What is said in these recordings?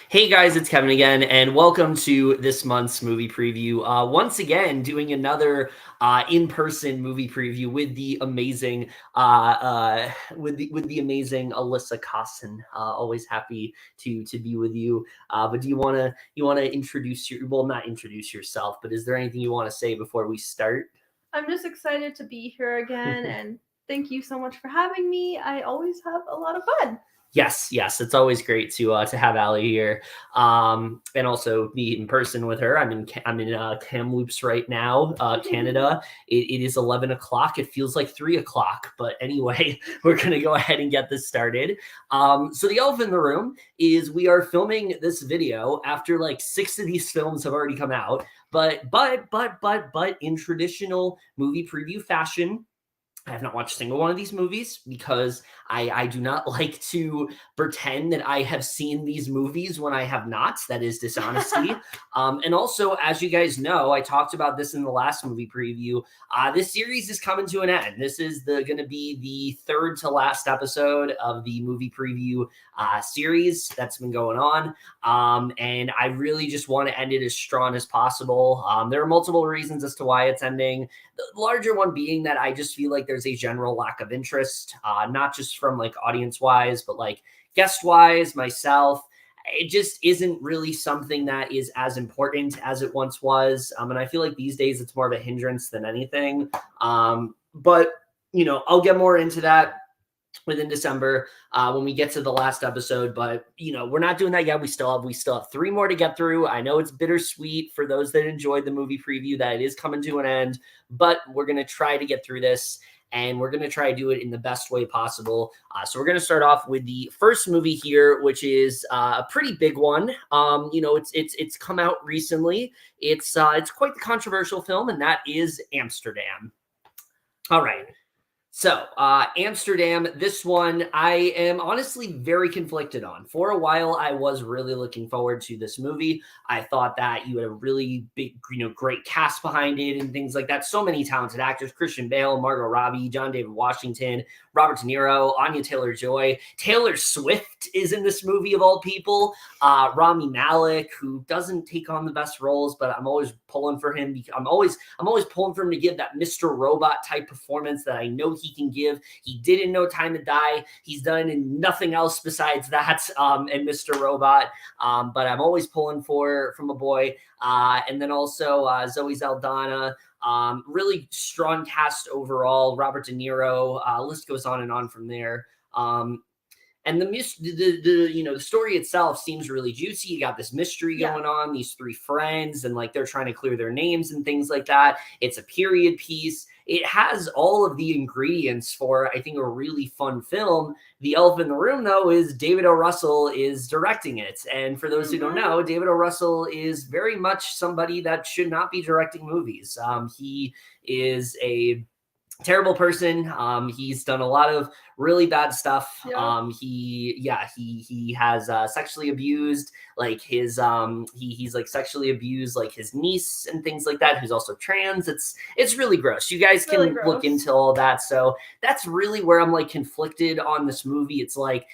Hey guys, it's Kevin again, and welcome to this month's movie preview. Once again, doing another in-person movie preview with the amazing with the amazing Alyssa Kossan. Always happy to be with you. But do you wanna introduce not introduce yourself, but is there anything you want to say before we start? I'm just excited to be here again and thank you so much for having me. I always have a lot of fun. Yes, it's always great to have Allie here, and also be in person with her. I'm in Kamloops right now, Canada. It is 11 o'clock. It feels like 3 o'clock, but anyway, we're gonna go ahead and get this started. So the elephant in the room is we are filming this video after like six of these films have already come out, but in traditional movie preview fashion. I have not watched a single one of these movies because I do not like to pretend that I have seen these movies when I have not. That is dishonesty. And also, as you guys know, I talked about this in the last movie preview. This series is coming to an end. This is going to be the third to last episode of the movie preview series that's been going on. And I really just want to end it as strong as possible. There are multiple reasons as to why it's ending. The larger one being that I just feel like there's a general lack of interest, not just from like audience wise, but like guest wise, myself. It just isn't really something that is as important as it once was. And I feel like these days it's more of a hindrance than anything. But, I'll get more into that within December when we get to the last episode. But we're not doing that yet. We still have three more to get through. I know it's bittersweet for those that enjoyed the movie preview that it is coming to an end, but we're gonna try to get through this. And we're going to try to do it in the best way possible. So we're going to start off with the first movie here, which is a pretty big one. It's come out recently. It's quite the controversial film, and that is Amsterdam. All right. So, Amsterdam, this one I am honestly very conflicted on. For a while, I was really looking forward to this movie. I thought that you had a really big, great cast behind it and things like that. So many talented actors: Christian Bale, Margot Robbie, John David Washington, Robert De Niro, Anya Taylor-Joy. Taylor Swift is in this movie of all people. Rami Malek, who doesn't take on the best roles, but I'm always pulling for him. I'm always pulling for him to give that Mr. Robot type performance that I know he can give. He did in No Time to Die. He's done in nothing else besides that, and Mr. Robot. But I'm always pulling for from a boy. And then also Zoe Saldana. Really strong cast overall. Robert De Niro. List goes on and on from there. And the story itself seems really juicy. You got this mystery going on, these three friends, and like they're trying to clear their names and things like that. It's a period piece. It has all of the ingredients for, I think, a really fun film. The elephant in the room, though, is David O. Russell is directing it. And for those who don't know, David O. Russell is very much somebody that should not be directing movies. He is a terrible person. He's done a lot of really bad stuff. He has sexually abused like his he's like sexually abused like his niece and things like that, who's also trans. It's really gross. You guys can look into all that. So that's really where I'm like conflicted on this movie. It's like,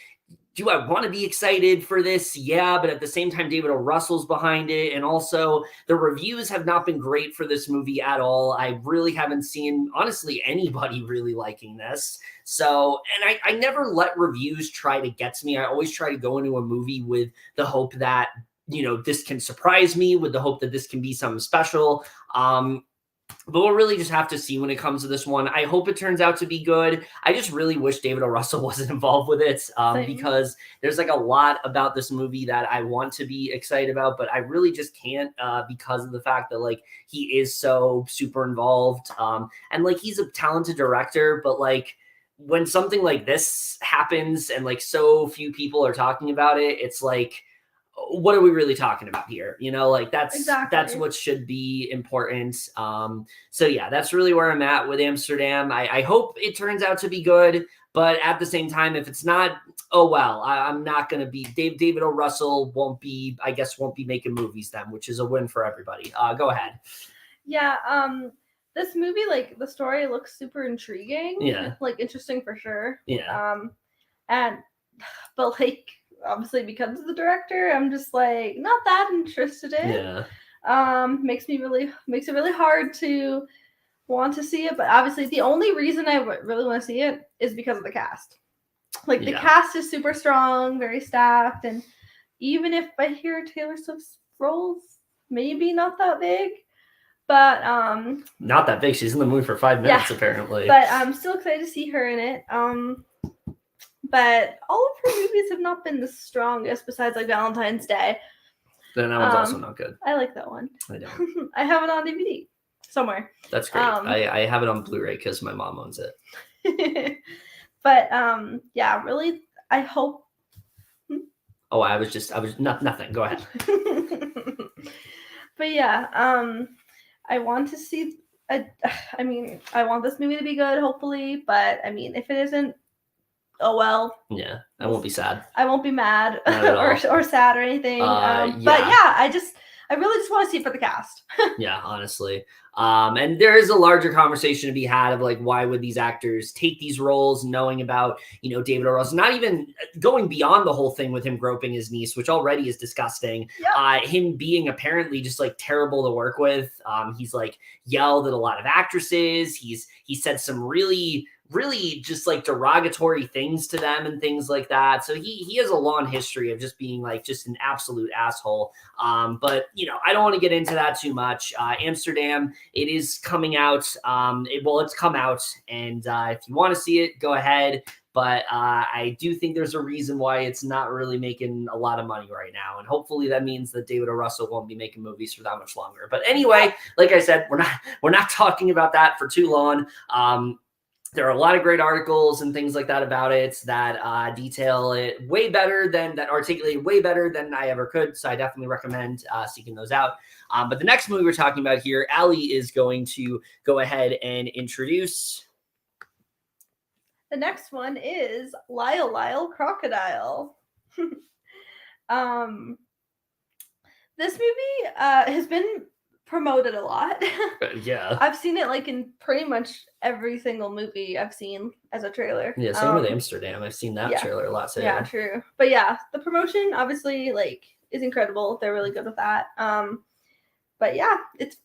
do I want to be excited for this? Yeah, but at the same time, David O. Russell's behind it. And also, the reviews have not been great for this movie at all. I really haven't seen, honestly, anybody really liking this. So, and I never let reviews try to get to me. I always try to go into a movie with the hope that, this can surprise me, with the hope that this can be something special. But we'll really just have to see when it comes to this one. I hope it turns out to be good. I just really wish David O. Russell wasn't involved with it, because there's like a lot about this movie that I want to be excited about, but I really just can't because of the fact that like he is so super involved. And like he's a talented director, but like when something like this happens and like so few people are talking about it, it's like, what are we really talking about here? Like that's what should be important. So yeah, that's really where I'm at with Amsterdam. I hope it turns out to be good, but at the same time, if it's not, oh well. I'm not going to be David O. Russell won't be making movies then, which is a win for everybody. Go ahead. Yeah. This movie, like the story looks super intriguing. Yeah. Like interesting for sure. Yeah. But like obviously because of the director, I'm just like not that interested in. Yeah. Makes it really hard to want to see it, but obviously the only reason I really want to see it is because of the cast. Like the cast is super strong, very stacked, and even if I hear Taylor Swift's roles maybe not that big, but not that big. She's in the movie for 5 minutes apparently. But I'm still excited to see her in it. But all of her movies have not been the strongest besides like Valentine's Day. Then that one's also not good. I like that one. I don't. I have it on DVD somewhere. That's great. I have it on Blu-ray because my mom owns it. But yeah, really, I hope. Oh, I was nothing. Go ahead. But yeah, I want to see. I mean, I want this movie to be good, hopefully. But I mean, if it isn't, oh well. Yeah, I won't be sad. I won't be mad or sad or anything. But yeah, I really just want to see it for the cast. Yeah, honestly. And there is a larger conversation to be had of like, why would these actors take these roles, knowing about, David O. Russell, not even going beyond the whole thing with him groping his niece, which already is disgusting. Yep. Him being apparently just like terrible to work with. He's like yelled at a lot of actresses. He said some really just like derogatory things to them and things like that. So he has a long history of just being like just an absolute asshole. But I don't want to get into that too much. Amsterdam, it is coming out. It's come out, and if you want to see it, go ahead. But I do think there's a reason why it's not really making a lot of money right now. And hopefully that means that David O. Russell won't be making movies for that much longer. But anyway, like I said, we're not talking about that for too long. There are a lot of great articles and things like that about it that detail it articulate way better than I ever could. So I definitely recommend seeking those out. But the next movie we're talking about here, Allie is going to go ahead and introduce. The next one is Lyle Lyle Crocodile. This movie has been promoted a lot. Yeah. I've seen it like in pretty much every single movie I've seen as a trailer. Yeah, same with Amsterdam. I've seen that trailer a lot too. Yeah, true. But yeah, the promotion obviously like is incredible. They're really good with that. But yeah, it's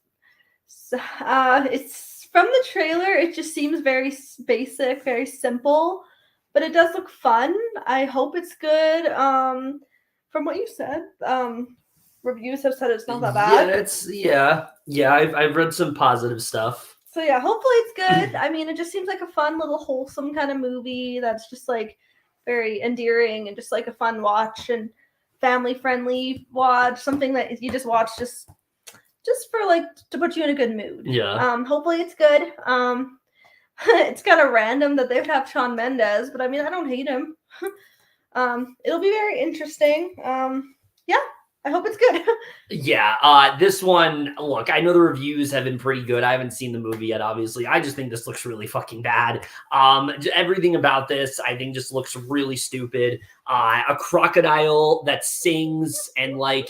from the trailer, it just seems very basic, very simple, but it does look fun. I hope it's good. From what you said, reviews have said it's not that bad. I've read some positive stuff. So yeah, hopefully it's good. I mean, it just seems like a fun little wholesome kind of movie that's just like very endearing and just like a fun watch and family friendly watch, something that you just watch just for like to put you in a good mood. Yeah. Hopefully it's good. It's kind of random that they would have Shawn Mendes, but I mean, I don't hate him. It'll be very interesting. Yeah. I hope it's good. Yeah, this one, look, I know the reviews have been pretty good. I haven't seen the movie yet, obviously. I just think this looks really fucking bad. Everything about this, I think, just looks really stupid. A crocodile that sings and like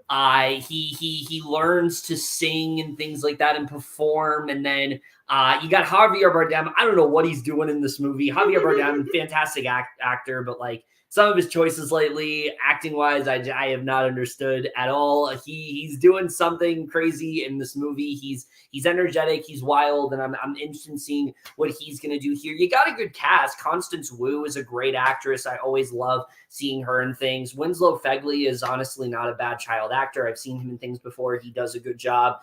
he learns to sing and things like that and perform, and then you got Javier Bardem. I don't know what he's doing in this movie. Javier Bardem, fantastic actor, but like some of his choices lately, acting-wise, I have not understood at all. He's doing something crazy in this movie. He's energetic, he's wild, and I'm interested in seeing what he's going to do here. You got a good cast. Constance Wu is a great actress. I always love seeing her in things. Winslow Fegley is honestly not a bad child actor. I've seen him in things before. He does a good job.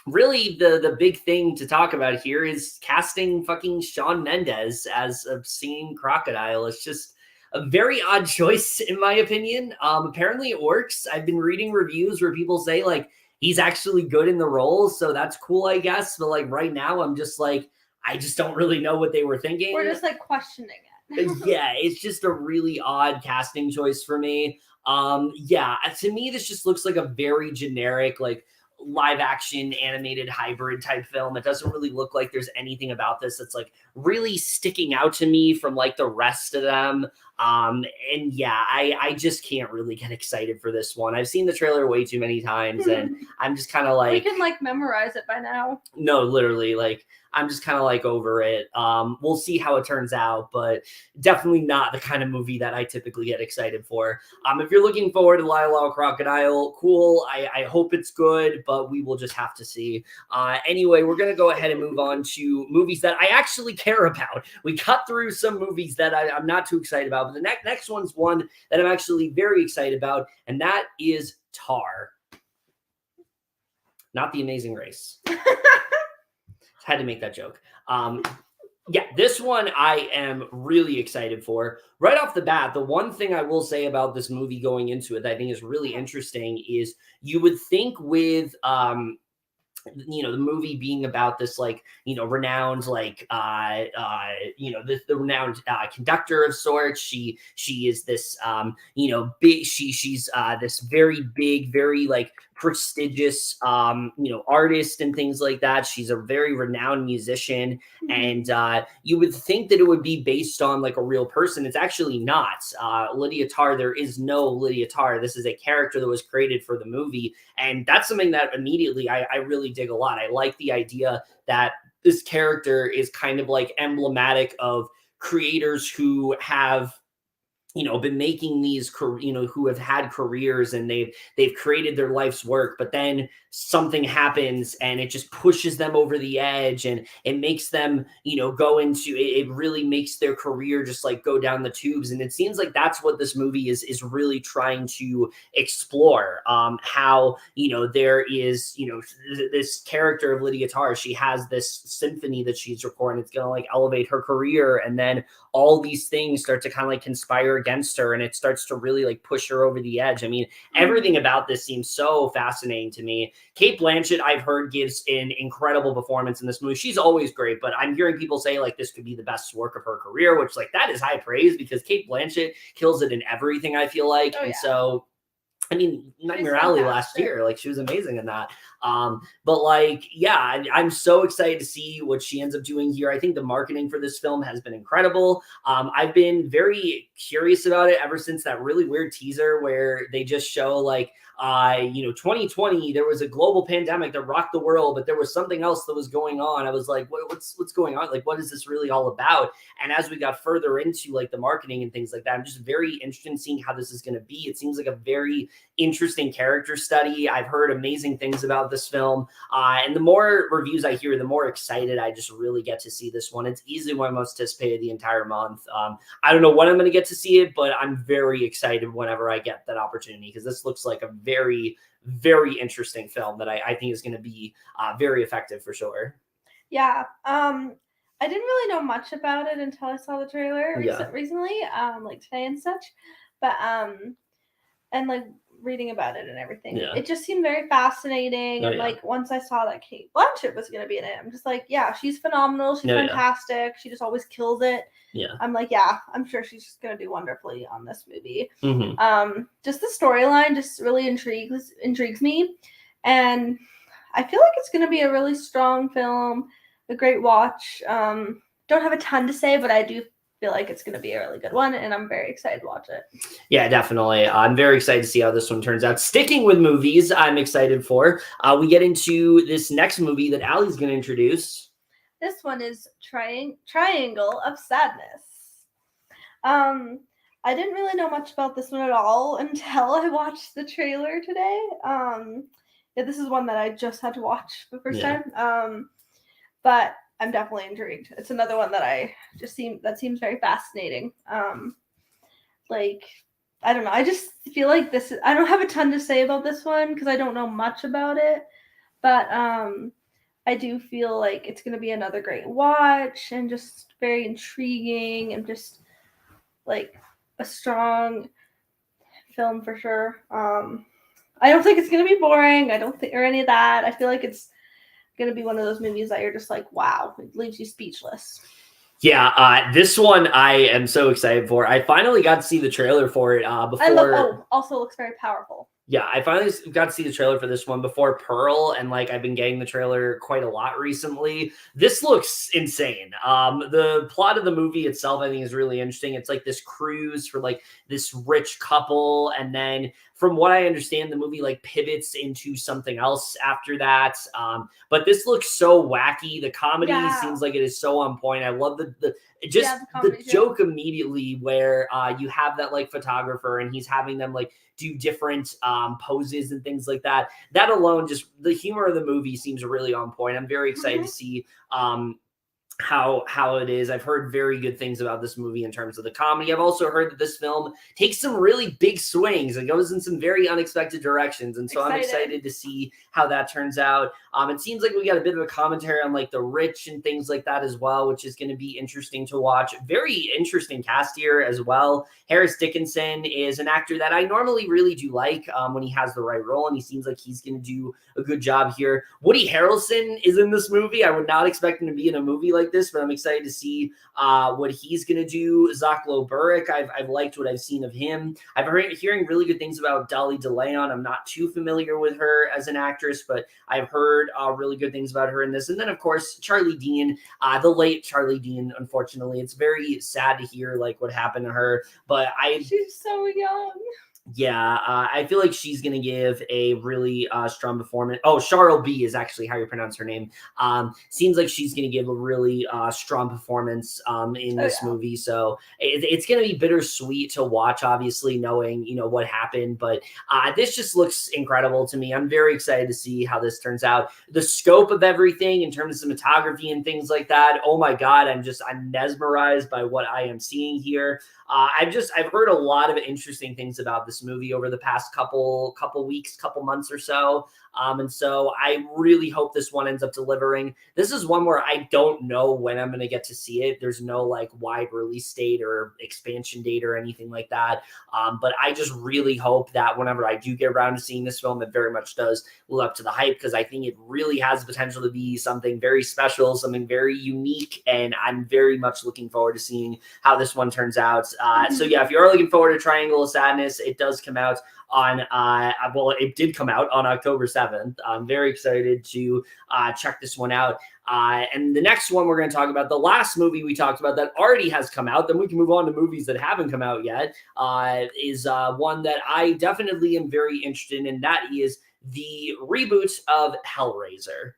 Really, the big thing to talk about here is casting fucking Shawn Mendes as a singing crocodile. It's just a very odd choice, in my opinion. Apparently it works. I've been reading reviews where people say like he's actually good in the role, so that's cool, I guess. But like right now, I'm just like, I just don't really know what they were thinking. We're just like questioning it. Yeah, it's just a really odd casting choice for me. Yeah, to me, this just looks like a very generic, like live action animated hybrid type film. It doesn't really look like there's anything about this that's like really sticking out to me from like the rest of them. And yeah, I just can't really get excited for this one. I've seen the trailer way too many times and I'm just kind of like, we can like memorize it by now. No, literally, like I'm just kind of like over it. We'll see how it turns out, but definitely not the kind of movie that I typically get excited for. If you're looking forward to Lilo Crocodile, cool. I hope it's good, but we will just have to see. Anyway, we're going to go ahead and move on to movies that I actually care about. We cut through some movies that I'm not too excited about, but the next one's one that I'm actually very excited about, and that is Tar. Not The Amazing Race. Had to make that joke. Yeah, this one I am really excited for. Right off the bat, the one thing I will say about this movie going into it that I think is really interesting is you would think with the movie being about this renowned the renowned conductor of sorts. She is this big she's this very big, very prestigious artist and things like that. She's a very renowned musician, and you would think that it would be based on a real person. It's actually not. Lydia Tarr, there is no Lydia Tarr. This is a character that was created for the movie, and that's something that immediately I really dig a lot. I like the idea that this character is kind of emblematic of creators who have been making these, who have had careers and they've created their life's work, but then something happens and it just pushes them over the edge, and it makes them, go into it really makes their career just go down the tubes. And it seems like that's what this movie is really trying to explore. How, there is, this character of Lydia Tarr, she has this symphony that she's recording. It's going to elevate her career. And then all these things start to kind of conspire against her, and it starts to really push her over the edge. I mean, everything about this seems so fascinating to me. Cate Blanchett, I've heard, gives an incredible performance in this movie. She's always great, but I'm hearing people say this could be the best work of her career, which that is high praise, because Cate Blanchett kills it in everything, I feel like. And so, I mean, Nightmare Alley last year, she was amazing in that. But yeah, I'm so excited to see what she ends up doing here. I think the marketing for this film has been incredible. I've been very curious about it ever since that really weird teaser where they just show 2020, there was a global pandemic that rocked the world, but there was something else that was going on. I was like, what's going on? What is this really all about? And as we got further into the marketing and things like that, I'm just very interested in seeing how this is going to be. It seems like a very interesting character study. I've heard amazing things about this film. And the more reviews I hear, the more excited I just really get to see this one. It's easily one of my most anticipated the entire month. I don't know when I'm going to get to see it, but I'm very excited whenever I get that opportunity, because this looks like a very, very interesting film that I think is going to be very effective for sure. Yeah. I didn't really know much about it until I saw the trailer recently, today and such. But and reading about it and everything, it just seemed very fascinating. And once I saw that Cate Blanchett was going to be in it, I'm just yeah, she's phenomenal. She's fantastic. She just always kills it. I'm I'm sure she's just going to do wonderfully on this movie. Just the storyline just really intrigues me, and I feel like it's going to be a really strong film, a great watch. Don't have a ton to say, but I do feel like it's going to be a really good one, and I'm very excited to watch it. Yeah, definitely. I'm very excited to see how this one turns out. Sticking with movies, I'm excited for. We get into this next movie that Allie's going to introduce. This one is Triangle of Sadness. I didn't really know much about this one at all until I watched the trailer today. This is one that I just had to watch the first time. But I'm definitely intrigued. It's another one that seems very fascinating. I don't know. I just feel like I don't have a ton to say about this one because I don't know much about it. But I do feel like it's going to be another great watch and just very intriguing and just a strong film for sure. I don't think it's going to be boring. I don't think, or any of that. I feel like it's going to be one of those movies that you're just wow, it leaves you speechless. Yeah, this one I am so excited for. I finally got to see the trailer for it before. Also looks very powerful. Yeah, I finally got to see the trailer for this one before Pearl, and like I've been getting the trailer quite a lot recently. This looks insane. The plot of the movie itself, I think, is really interesting. It's like this cruise for like this rich couple, and then from what I understand, the movie like pivots into something else after that. But this looks so wacky. The comedy seems like it is so on point. I love the joke immediately where you have that like photographer and he's having them like do different poses and things like that. That alone, just the humor of the movie seems really on point. I'm very excited to see how it is. I've heard very good things about this movie in terms of the comedy. I've also heard that this film takes some really big swings. It goes in some very unexpected directions, and so I'm excited to see how that turns out. It seems like we got a bit of a commentary on like the rich and things like that as well, which is going to be interesting to watch. Very interesting cast here as well. Harris Dickinson is an actor that I normally really do like when he has the right role, and he seems like he's going to do a good job here. Woody Harrelson is in this movie. I would not expect him to be in a movie like this, but I'm excited to see what he's going to do. Zach Lowe Burrick, I've liked what I've seen of him. I've heard hearing really good things about Dolly DeLeon. I'm not too familiar with her as an actress, but I've heard really good things about her in this. And then, of course, Charlie Dean, the late Charlie Dean, unfortunately. It's very sad to hear like what happened to her, but she's so young. Yeah, I feel like she's going to give a really strong performance. Oh, Cheryl B is actually how you pronounce her name. Seems like she's going to give a really strong performance in this movie. So it's going to be bittersweet to watch, obviously, knowing, what happened. But this just looks incredible to me. I'm very excited to see how this turns out. The scope of everything in terms of cinematography and things like that. Oh, my God, I'm mesmerized by what I am seeing here. I've heard a lot of interesting things about this movie over the past couple weeks, couple months or so. And so I really hope this one ends up delivering. This is one where I don't know when I'm going to get to see it. There's no like wide release date or expansion date or anything like that. But I just really hope that whenever I do get around to seeing this film, it very much does live up to the hype, because I think it really has the potential to be something very special, something very unique. And I'm very much looking forward to seeing how this one turns out. So yeah, if you are looking forward to Triangle of Sadness, it does come out on it did come out on October 7th. I'm very excited to check this one out. And the next one we're going to talk about, the last movie we talked about that already has come out, then we can move on to movies that haven't come out yet, is one that I definitely am very interested in, and that is the reboot of Hellraiser.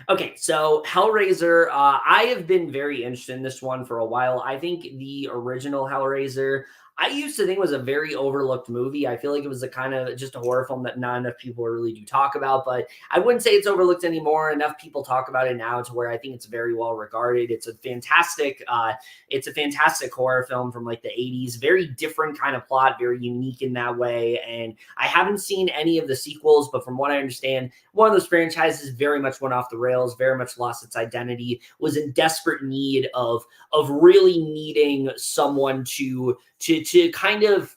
Okay, so Hellraiser, I have been very interested in this one for a while. I think the original Hellraiser, I used to think was a very overlooked movie. I feel like it was a kind of just a horror film that not enough people really do talk about, but I wouldn't say it's overlooked anymore. Enough people talk about it now to where I think it's very well regarded. It's a fantastic horror film from like the 80s. Very different kind of plot, very unique in that way. And I haven't seen any of the sequels, but from what I understand, one of those franchises very much went off the rails, very much lost its identity, was in desperate need of really needing someone to kind of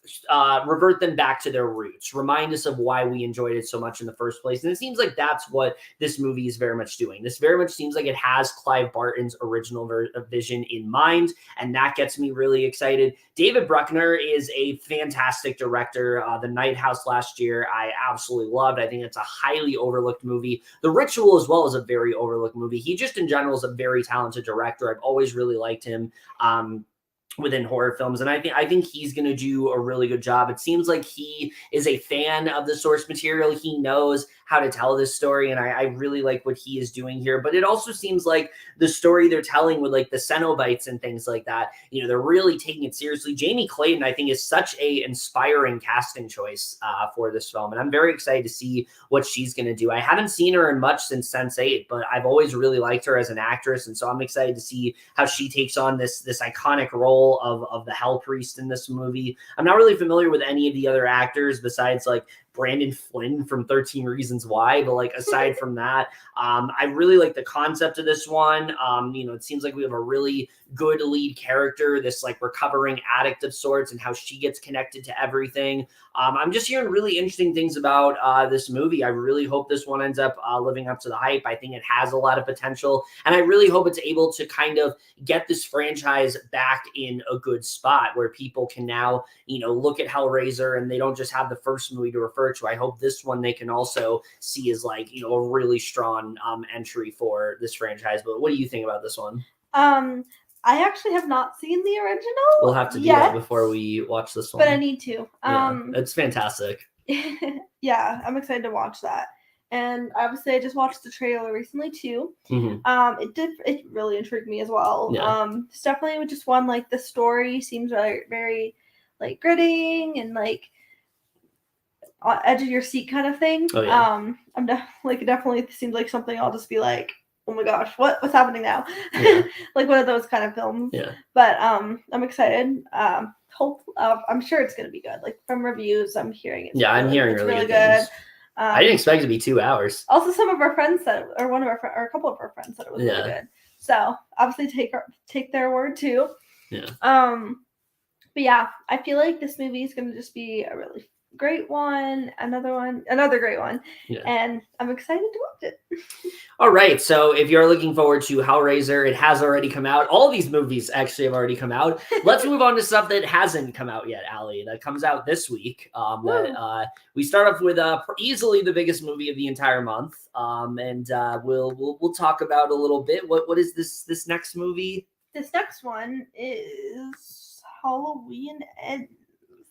revert them back to their roots, remind us of why we enjoyed it so much in the first place. And it seems like that's what this movie is very much doing. This very much seems like it has Clive Barton's original vision in mind, and that gets me really excited. David Bruckner is a fantastic director. The Night House last year, I absolutely loved. I think it's a highly overlooked movie. The Ritual as well is a very overlooked movie. He just in general is a very talented director. I've always really liked him. Within horror films, and I think he's going to do a really good job. It seems like he is a fan of the source material. He knows how to tell this story, and I really like what he is doing here. But it also seems like the story they're telling with like the Cenobites and things like that, they're really taking it seriously. Jamie Clayton, I think, is such a inspiring casting choice for this film, and I'm very excited to see what she's going to do. I haven't seen her in much since Sense8, but I've always really liked her as an actress, and so I'm excited to see how she takes on this iconic role of the Hell Priest in this movie. I'm not really familiar with any of the other actors besides like Brandon Flynn from 13 Reasons Why. But like aside from that, I really like the concept of this one. It seems like we have a really good lead character, this like recovering addict of sorts, and how she gets connected to everything. I'm just hearing really interesting things about this movie. I really hope this one ends up living up to the hype. I think it has a lot of potential, and I really hope it's able to kind of get this franchise back in a good spot where people can now, look at Hellraiser and they don't just have the first movie to refer to. I hope this one they can also see as like, a really strong entry for this franchise. But what do you think about this one? I actually have not seen the original. We'll have to do that before we watch this one. But I need to. It's fantastic. Yeah, I'm excited to watch that. And obviously, I just watched the trailer recently too. Mm-hmm. It really intrigued me as well. Yeah. It's definitely just one like the story seems very, very like gritting and like edge of your seat kind of thing. Oh, yeah. It definitely seems like something I'll just be like, oh my gosh, what's happening now? Yeah. Like one of those kind of films. Yeah. But I'm excited. I'm sure it's gonna be good. Like from reviews, I'm hearing it. I'm hearing really good things. I didn't expect it to be 2 hours. Also, some of our friends said, or a couple of our friends said it was really good. So obviously, take their word too. Yeah. But yeah, I feel like this movie is gonna just be a really great one, another great one, and I'm excited to watch it. All right, so if you're looking forward to Hellraiser, it has already come out. All these movies actually have already come out. Let's move on to stuff that hasn't come out yet, Allie, that comes out this week. We start off with easily the biggest movie of the entire month, and we'll talk about a little bit. What is this next movie? This next one is Halloween Ends.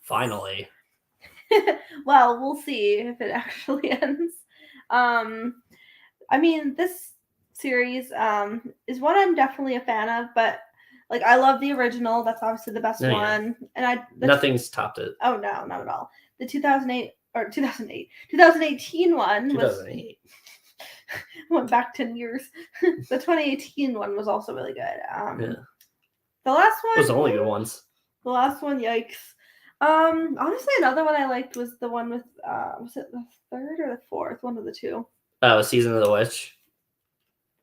Finally. Well, we'll see if it actually ends. I mean, this series is one I'm definitely a fan of, but like I love the original. That's obviously the best one, and nothing's topped it. Oh no, not at all. The 2018 one 2008. Went back 10 years. The 2018 one was also really good. The last one. Those are the only good ones. The last one, yikes. Honestly, another one I liked was the one with was it the third or the fourth? One of the two. Oh, Season of the Witch.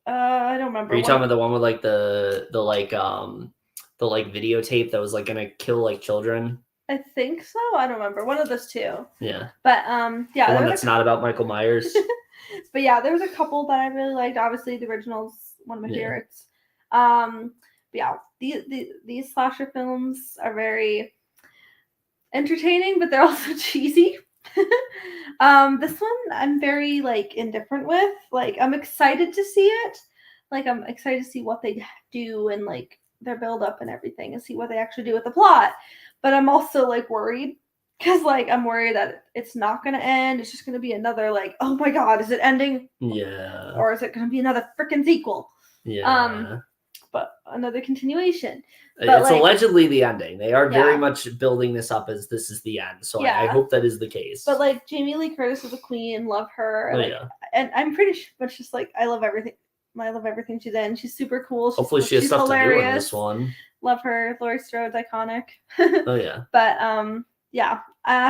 I don't remember. Are you talking about the one with like the videotape that was like gonna kill like children? I think so. I don't remember. One of those two. Yeah. But the one that's not about Michael Myers. But yeah, there was a couple that I really liked. Obviously, the original's one of my favorites. But yeah, these slasher films are very entertaining, but they're also cheesy. This one I'm very like indifferent with. Like I'm excited to see it. Like I'm excited to see what they do and like their build up and everything and see what they actually do with the plot. But I'm also like worried because like I'm worried that it's not gonna end. It's just gonna be another like, oh my god, is it ending? Yeah. Or is it gonna be another freaking sequel? Yeah. But another continuation. But it's allegedly the ending. They are very much building this up as this is the end. So I hope that is the case. But like Jamie Lee Curtis is a queen, love her. And I'm pretty much just like I love everything. I love everything she's in. She's super cool. Hopefully she has stuff hilarious. To do in this one. Love her. Laurie Strode's iconic. Oh yeah. But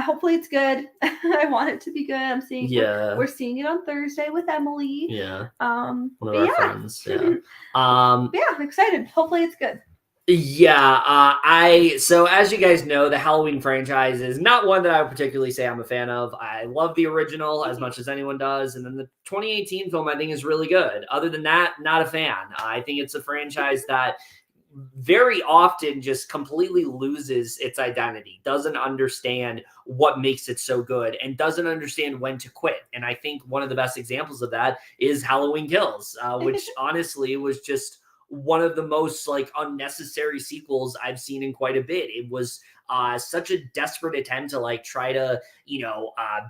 hopefully it's good. I want it to be good. I'm seeing we're seeing it on Thursday with Emily. Yeah. One of our friends. Yeah. I'm excited. Hopefully it's good. So as you guys know, the Halloween franchise is not one that I would particularly say I'm a fan of. I love the original as much as anyone does. And then the 2018 film, I think, is really good. Other than that, not a fan. I think it's a franchise that very often just completely loses its identity, doesn't understand what makes it so good, and doesn't understand when to quit. And I think one of the best examples of that is Halloween Kills, which honestly was just one of the most like unnecessary sequels I've seen in quite a bit. It was such a desperate attempt to like try to,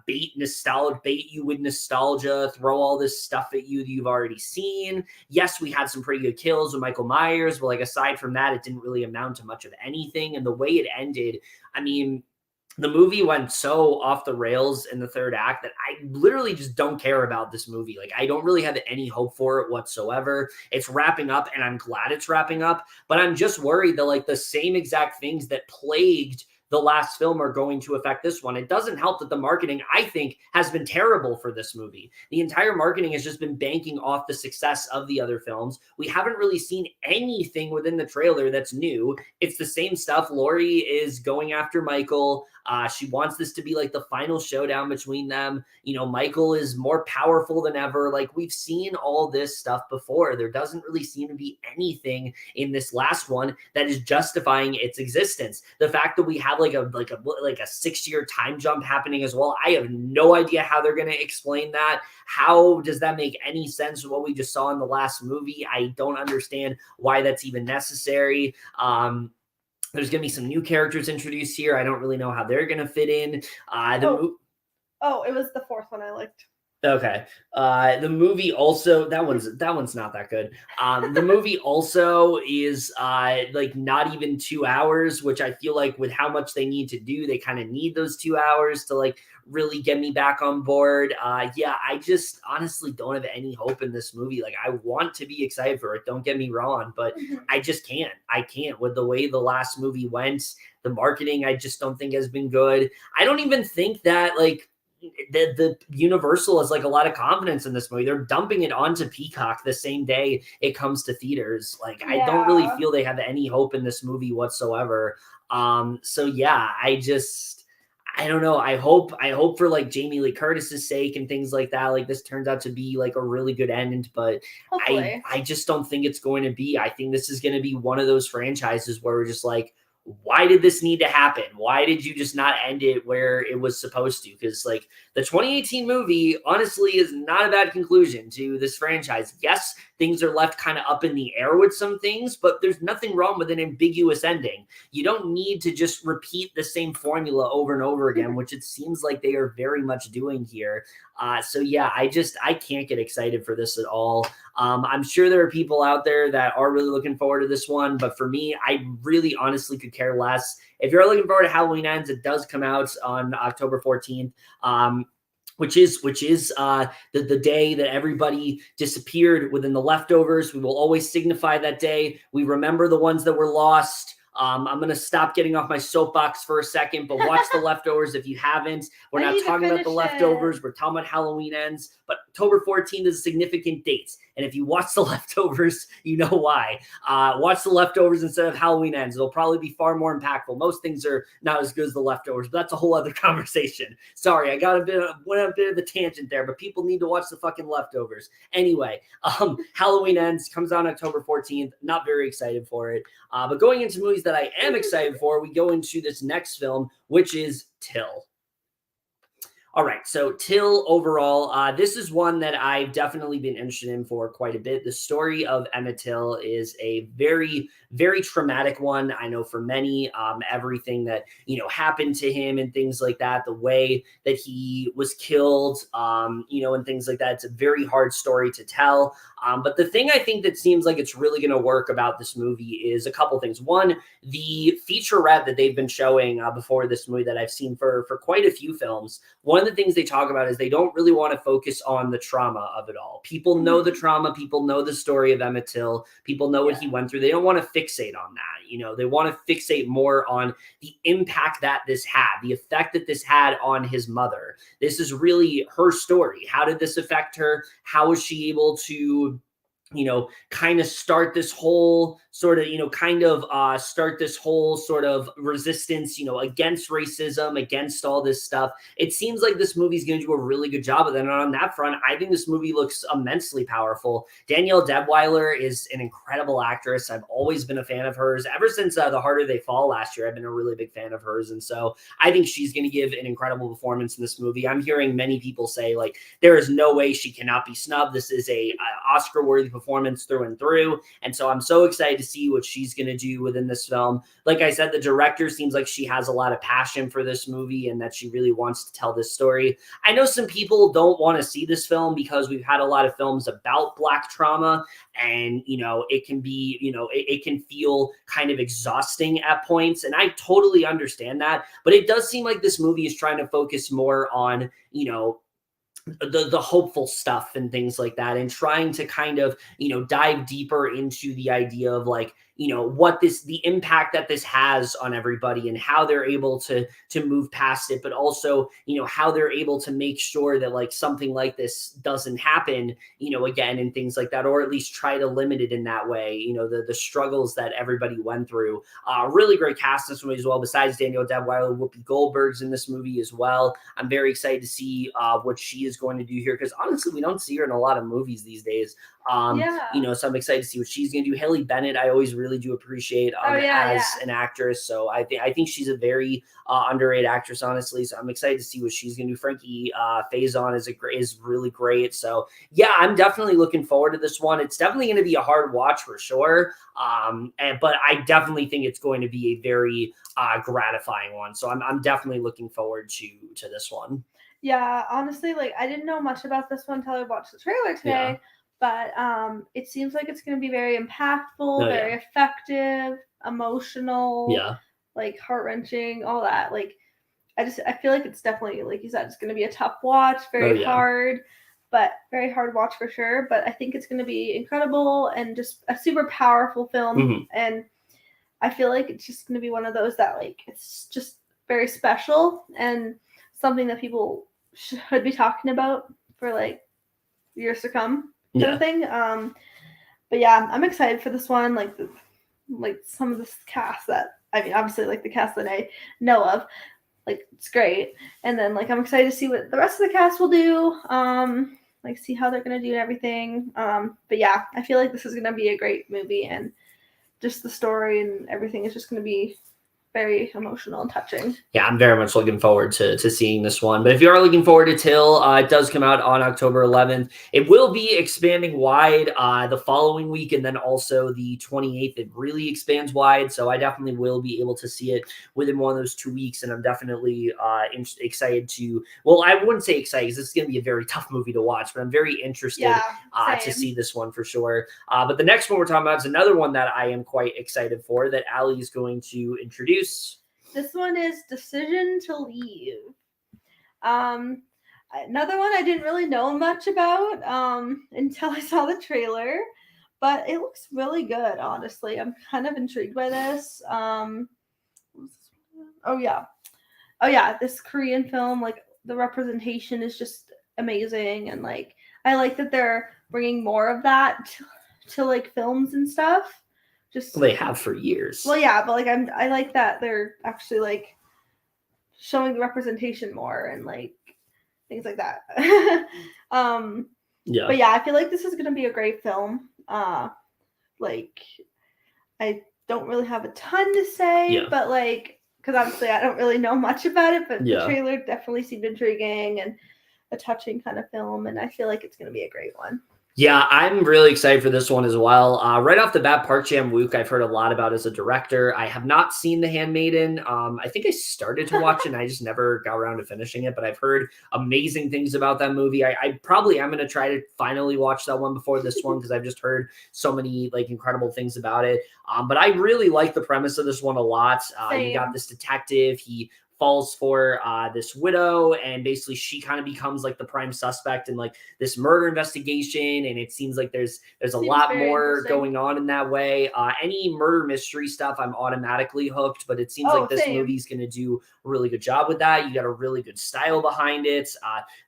bait you with nostalgia, throw all this stuff at you that you've already seen. Yes, we had some pretty good kills with Michael Myers, but like aside from that, it didn't really amount to much of anything. And the way it ended, I mean, the movie went so off the rails in the third act that I literally just don't care about this movie. Like, I don't really have any hope for it whatsoever. It's wrapping up, and I'm glad it's wrapping up, but I'm just worried that, like, the same exact things that plagued the last film are going to affect this one. It doesn't help that the marketing, I think, has been terrible for this movie. The entire marketing has just been banking off the success of the other films. We haven't really seen anything within the trailer that's new. It's the same stuff. Laurie is going after Michael. She wants this to be like the final showdown between them. Michael is more powerful than ever. Like, we've seen all this stuff before. There doesn't really seem to be anything in this last one that is justifying its existence. The fact that we have like a 6-year time jump happening as well, I have no idea how they're going to explain that. How does that make any sense with what we just saw in the last movie? I don't understand why that's even necessary. There's going to be some new characters introduced here. I don't really know how they're going to fit in. It was the fourth one I liked. Okay. The movie also, that one's not that good. The movie also is like not even 2 hours, which I feel like with how much they need to do, they kind of need those 2 hours to like really get me back on board. Yeah, I just honestly don't have any hope in this movie. Like, I want to be excited for it, don't get me wrong, but I just can't. I can't with the way the last movie went. The marketing, I just don't think has been good. I don't even think that like the Universal has like a lot of confidence in this movie. They're dumping it onto Peacock the same day it comes to theaters. Like, I don't really feel they have any hope in this movie whatsoever. So yeah, I don't know. I hope for like Jamie Lee Curtis's sake and things like that, like this turns out to be like a really good end, but hopefully. I just don't think it's going to be. I think this is going to be one of those franchises where we're just like, why did this need to happen? Why did you just not end it where it was supposed to? Because like the 2018 movie, honestly, is not a bad conclusion to this franchise. Yes, things are left kind of up in the air with some things, but there's nothing wrong with an ambiguous ending. You don't need to just repeat the same formula over and over again, which it seems like they are very much doing here. So yeah, I can't get excited for this at all. I'm sure there are people out there that are really looking forward to this one, but for me, I really honestly could care less. If you're looking forward to Halloween Ends, it does come out on October 14th. Which is the day that everybody disappeared within the leftovers. We will always signify that day. We remember the ones that were lost. I'm going to stop getting off my soapbox for a second, but watch The Leftovers if you haven't. We're not talking about The Leftovers. We're talking about Halloween Ends, but October 14th is a significant date. And if you watch The Leftovers, you know why. Watch The Leftovers instead of Halloween Ends. It'll probably be far more impactful. Most things are not as good as The Leftovers, but that's a whole other conversation. Sorry, I went a bit of a tangent there, but people need to watch The fucking Leftovers. Anyway, Halloween Ends comes out on October 14th. Not very excited for it. But going into movies that I am excited for, we go into this next film, which is Till. All right, so Till overall, this is one that I've definitely been interested in for quite a bit. The story of Emmett Till is a very, very traumatic one. I know for many, everything that, happened to him and things like that, the way that he was killed, and things like that. It's a very hard story to tell. But the thing I think that seems like it's really going to work about this movie is a couple things. One, the featurette that they've been showing before this movie that I've seen for quite a few films. One of the things they talk about is they don't really want to focus on the trauma of it all. People know the trauma. People know the story of Emmett Till. People know what he went through. They don't want to fixate on that. They want to fixate more on the impact that this had, the effect that this had on his mother. This is really her story. How did this affect her? How was she able to kind of start this whole sort of, start this whole sort of resistance, against racism, against all this stuff. It seems like this movie is going to do a really good job of that. And on that front, I think this movie looks immensely powerful. Danielle Debweiler is an incredible actress. I've always been a fan of hers. Ever since The Harder They Fall last year, I've been a really big fan of hers. And so I think she's going to give an incredible performance in this movie. I'm hearing many people say, like, there is no way she cannot be snubbed. This is a Oscar-worthy performance through and through. And so I'm so excited to see what she's going to do within this film. Like I said, the director seems like she has a lot of passion for this movie and that she really wants to tell this story. I know some people don't want to see this film because we've had a lot of films about Black trauma and, it can be, it can feel kind of exhausting at points. And I totally understand that. But it does seem like this movie is trying to focus more on, the hopeful stuff and things like that, and trying to kind of, dive deeper into the idea of like, what the impact that this has on everybody and how they're able to move past it, but also, how they're able to make sure that like something like this doesn't happen, again, and things like that, or at least try to limit it in that way, the struggles that everybody went through. Really great cast in this movie as well. Besides Danielle Deadwyler, Whoopi Goldberg's in this movie as well. I'm very excited to see what she is going to do here, because honestly, we don't see her in a lot of movies these days. So I'm excited to see what she's going to do. Haley Bennett, I always really do appreciate as an actress. So I think she's a very underrated actress, honestly. So I'm excited to see what she's going to do. Frankie Faison is really great. So yeah, I'm definitely looking forward to this one. It's definitely going to be a hard watch for sure. But I definitely think it's going to be a very gratifying one. So I'm definitely looking forward to this one. Yeah, honestly, like I didn't know much about this one until I watched the trailer today. Yeah. But it seems like it's going to be very impactful, very effective, emotional, like heart-wrenching, all that. Like, I feel like it's definitely, like you said, it's going to be a tough watch, very hard, but very hard watch for sure. But I think it's going to be incredible and just a super powerful film. Mm-hmm. And I feel like it's just going to be one of those that, like, it's just very special and something that people should be talking about for, like, years to come. Sort of thing. But yeah, I'm excited for this one. Like some of this cast that, I mean, obviously like the cast that I know of, like it's great. And then like I'm excited to see what the rest of the cast will do. Like see how they're gonna do and everything. But yeah, I feel like this is gonna be a great movie, and just the story and everything is just gonna be very emotional and touching. Yeah, I'm very much looking forward to seeing this one. But if you are looking forward to Till, it does come out on October 11th. It will be expanding wide the following week, and then also the 28th. It really expands wide, so I definitely will be able to see it within one of those 2 weeks, and I'm definitely excited to. Well, I wouldn't say excited because this is going to be a very tough movie to watch, but I'm very interested to see this one for sure. But the next one we're talking about is another one that I am quite excited for, that Ali is going to introduce. This one is Decision to Leave. Another one I didn't really know much about until I saw the trailer, but it looks really good, honestly. I'm kind of intrigued by this. This Korean film, like the representation is just amazing, and like I like that they're bringing more of that to like films and stuff. They have for years. Well, yeah, but like I like that they're actually like showing the representation more and like things like that. But yeah, I feel like this is gonna be a great film. Like I don't really have a ton to say, but like because obviously I don't really know much about it, but the trailer definitely seemed intriguing and a touching kind of film, and I feel like it's gonna be a great one. Yeah, I'm really excited for this one as well. Right off the bat, Park Chan-wook, I've heard a lot about as a director. I have not seen The Handmaiden. I think I started to watch it, and I just never got around to finishing it, but I've heard amazing things about that movie. I probably am going to try to finally watch that one before this one, because I've just heard so many like incredible things about it. But I really like the premise of this one a lot. You got this detective. He falls for this widow, and basically she kind of becomes like the prime suspect in like this murder investigation, and it seems like there's a lot more going on in that way. Any murder mystery stuff, I'm automatically hooked, but it seems like this movie's going to do a really good job with that. You got a really good style behind it.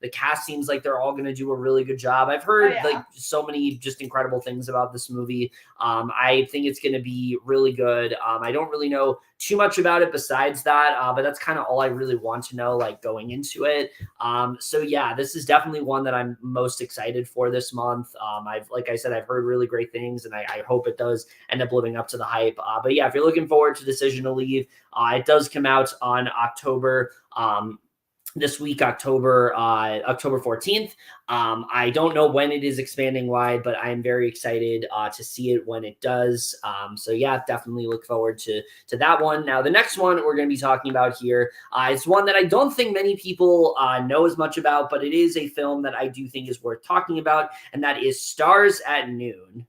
The cast seems like they're all going to do a really good job. I've heard like so many just incredible things about this movie. I think it's going to be really good. I don't really know too much about it besides that, but that's kind of all I really want to know, like going into it. So yeah, this is definitely one that I'm most excited for this month. Like I said, I've heard really great things, and I hope it does end up living up to the hype. But yeah, if you're looking forward to Decision to Leave, it does come out on October. This week, October 14th. I don't know when it is expanding wide, but I am very excited to see it when it does. So yeah, definitely look forward to that one. Now, the next one we're going to be talking about here is one that I don't think many people know as much about, but it is a film that I do think is worth talking about, and that is Stars at Noon.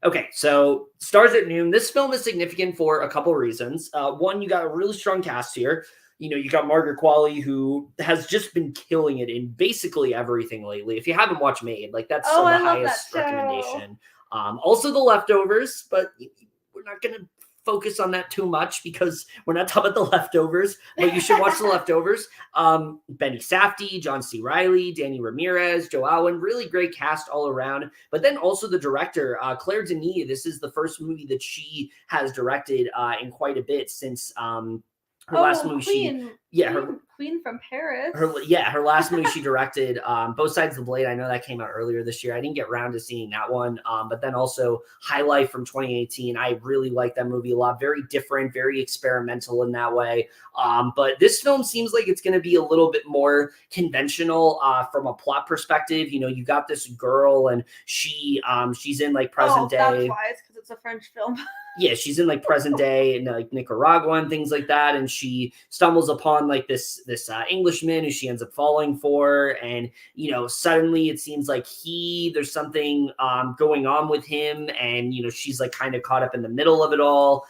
Okay, so Stars at Noon. This film is significant for a couple reasons. One, you got a really strong cast here. You know, you got Margaret Qualley, who has just been killing it in basically everything lately. If you haven't watched Made, like that's the highest recommendation. Also The Leftovers, but we're not going to focus on that too much because we're not talking about The Leftovers, but you should watch The Leftovers. Benny Safdie, John C. Reilly, Danny Ramirez, Joe Alwyn, really great cast all around. But then also the director, Claire Denis. This is the first movie that she has directed in quite a bit since her last movie. Queen from Paris. Her last movie she directed, Both Sides of the Blade. I know that came out earlier this year. I didn't get around to seeing that one. But then also High Life from 2018. I really like that movie a lot. Very different, very experimental in that way. But this film seems like it's going to be a little bit more conventional from a plot perspective. You know, you got this girl and she's in like present day. That's why, it's because it's a French film. Yeah, she's in like present day in like Nicaragua and things like that, and she stumbles upon like this Englishman who she ends up falling for, and you know suddenly it seems like there's something going on with him, and you know she's like kind of caught up in the middle of it all.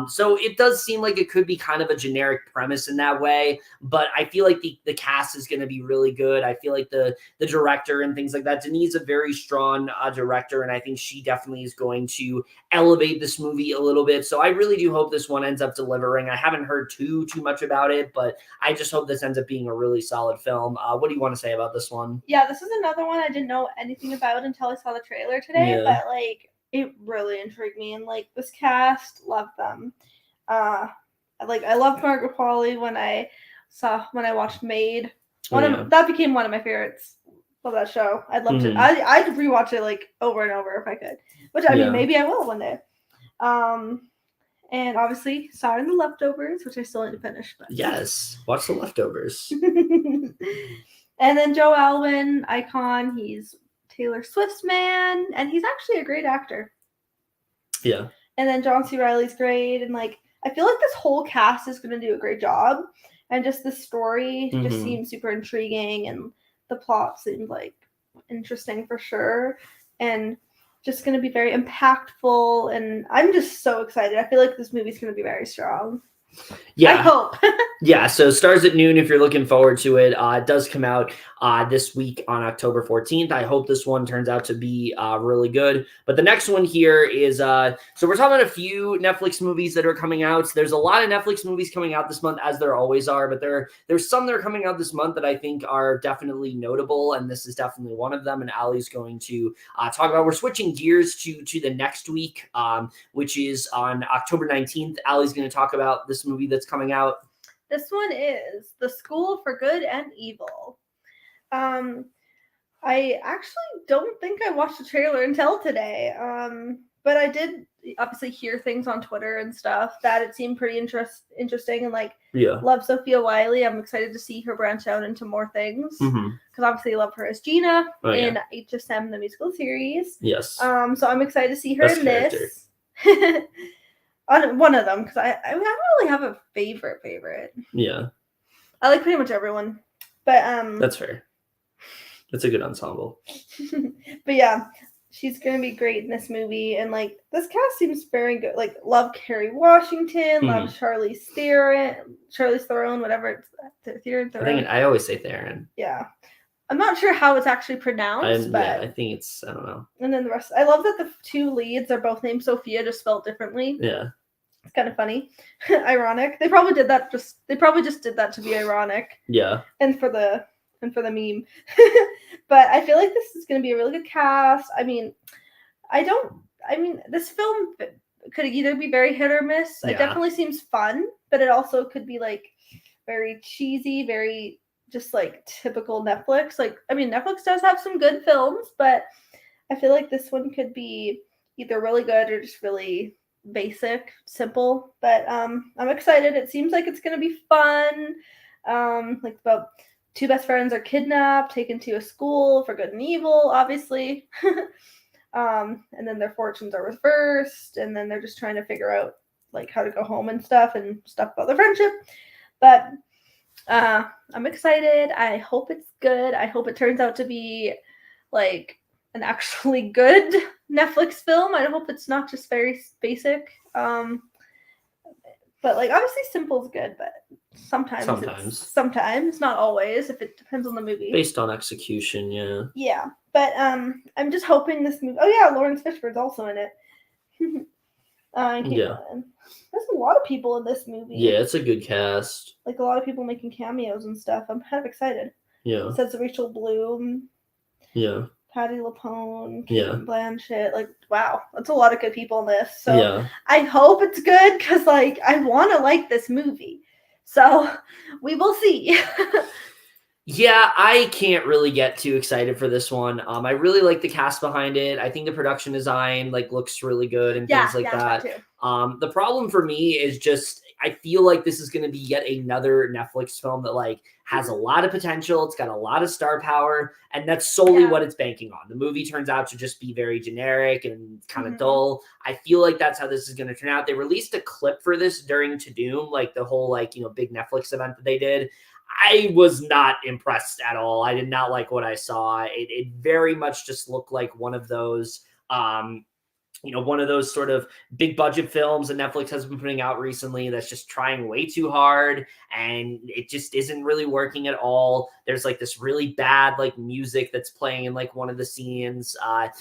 So it does seem like it could be kind of a generic premise in that way, but I feel like the cast is going to be really good. I feel like the director and things like that. Denis is a very strong director, and I think she definitely is going to elevate this movie a little bit. So I really do hope this one ends up delivering. I haven't heard too much about it, but I just hope this ends up being a really solid film. What do you want to say about this one? Yeah, this is another one I didn't know anything about until I saw the trailer today, but like it really intrigued me, and like this cast, love them. I loved Margaret Qualley when I watched Maid. That became one of my favorites of that show. I'd love to. I'd rewatch it like over and over if I could. Which I mean, maybe I will one day. And obviously, starring The Leftovers, which I still need to finish. But yes, watch The Leftovers. And then Joe Alwyn, icon. He's Taylor Swift's man, and he's actually a great actor. Yeah. And then John C. Reilly's great, and like I feel like this whole cast is going to do a great job, and just the story just seems super intriguing, and the plot seemed like interesting for sure, and just going to be very impactful, and I'm just so excited. I feel like this movie's going to be very strong. Yeah, I hope. Yeah, so stars at noon if you're looking forward to it. It does come out this week on October 14th. I hope this one turns out to be really good. But the next one here is, so we're talking about a few Netflix movies that are coming out. There's a lot of Netflix movies coming out this month, as there always are, but there's some that are coming out this month that I think are definitely notable, and this is definitely one of them, and Allie's going to talk about. We're switching gears to the next week, which is on October 19th. Allie's going to talk about this movie that's coming out. This one is The School for Good and Evil. I actually don't think I watched the trailer until today. But I did obviously hear things on Twitter and stuff that it seemed pretty interesting, and like love Sophia Wiley. I'm excited to see her branch out into more things because obviously I love her as Gina in HSM the musical series. Yes. So I'm excited to see her in this. On one of them, because I don't really have a favorite. Yeah. I like pretty much everyone. But that's fair. It's a good ensemble. But yeah, she's gonna be great in this movie, and like this cast seems very good. Like love Kerry Washington, love Charlize Theron, whatever it's Theron. I always say Theron. Yeah. I'm not sure how it's actually pronounced, but I think it's, I don't know. And then the rest, I love that the two leads are both named Sophia, just spelled differently. Yeah. It's kind of funny. Ironic. They probably just did that to be ironic. Yeah. And for the meme. But I feel like this is going to be a really good cast. I mean, this film could either be very hit or miss. Yeah. It definitely seems fun, but it also could be like very cheesy, very just like typical Netflix. Like, I mean, Netflix does have some good films, but I feel like this one could be either really good or just really basic, simple. But I'm excited. It seems like it's gonna be fun. Like about two best friends are kidnapped, taken to a school for good and evil, obviously. And then their fortunes are reversed, and then they're just trying to figure out like how to go home and stuff about their friendship. But I'm excited. I hope it's good. I hope it turns out to be like an actually good Netflix film. I hope it's not just very basic. But like obviously simple is good, but sometimes not always, if it depends on the movie. Based on execution, yeah. Yeah. But I'm just hoping this movie. Oh yeah, Lawrence Fishburne's also in it. Kate Blanchett. There's a lot of people in this movie. Yeah, it's a good cast. Like a lot of people making cameos and stuff. I'm kind of excited. Yeah. It says Rachel Bloom. Yeah. Patty LuPone, Kate Blanchett. Like, wow, that's a lot of good people in this. So yeah. I hope it's good because, like, I want to like this movie. So we will see. Yeah, I can't really get too excited for this one. I really like the cast behind it. I think the production design like looks really good and things like that. The problem for me is just I feel like this is going to be yet another Netflix film that like has a lot of potential. It's got a lot of star power, and that's solely what it's banking on. The movie turns out to just be very generic and kind of dull. I feel like that's how this is going to turn out. They released a clip for this during To Doom, like the whole like, big Netflix event that they did. I was not impressed at all. I did not like what I saw. It very much just looked like one of those, one of those sort of big budget films that Netflix has been putting out recently that's just trying way too hard and it just isn't really working at all. There's like this really bad like music that's playing in like one of the scenes. I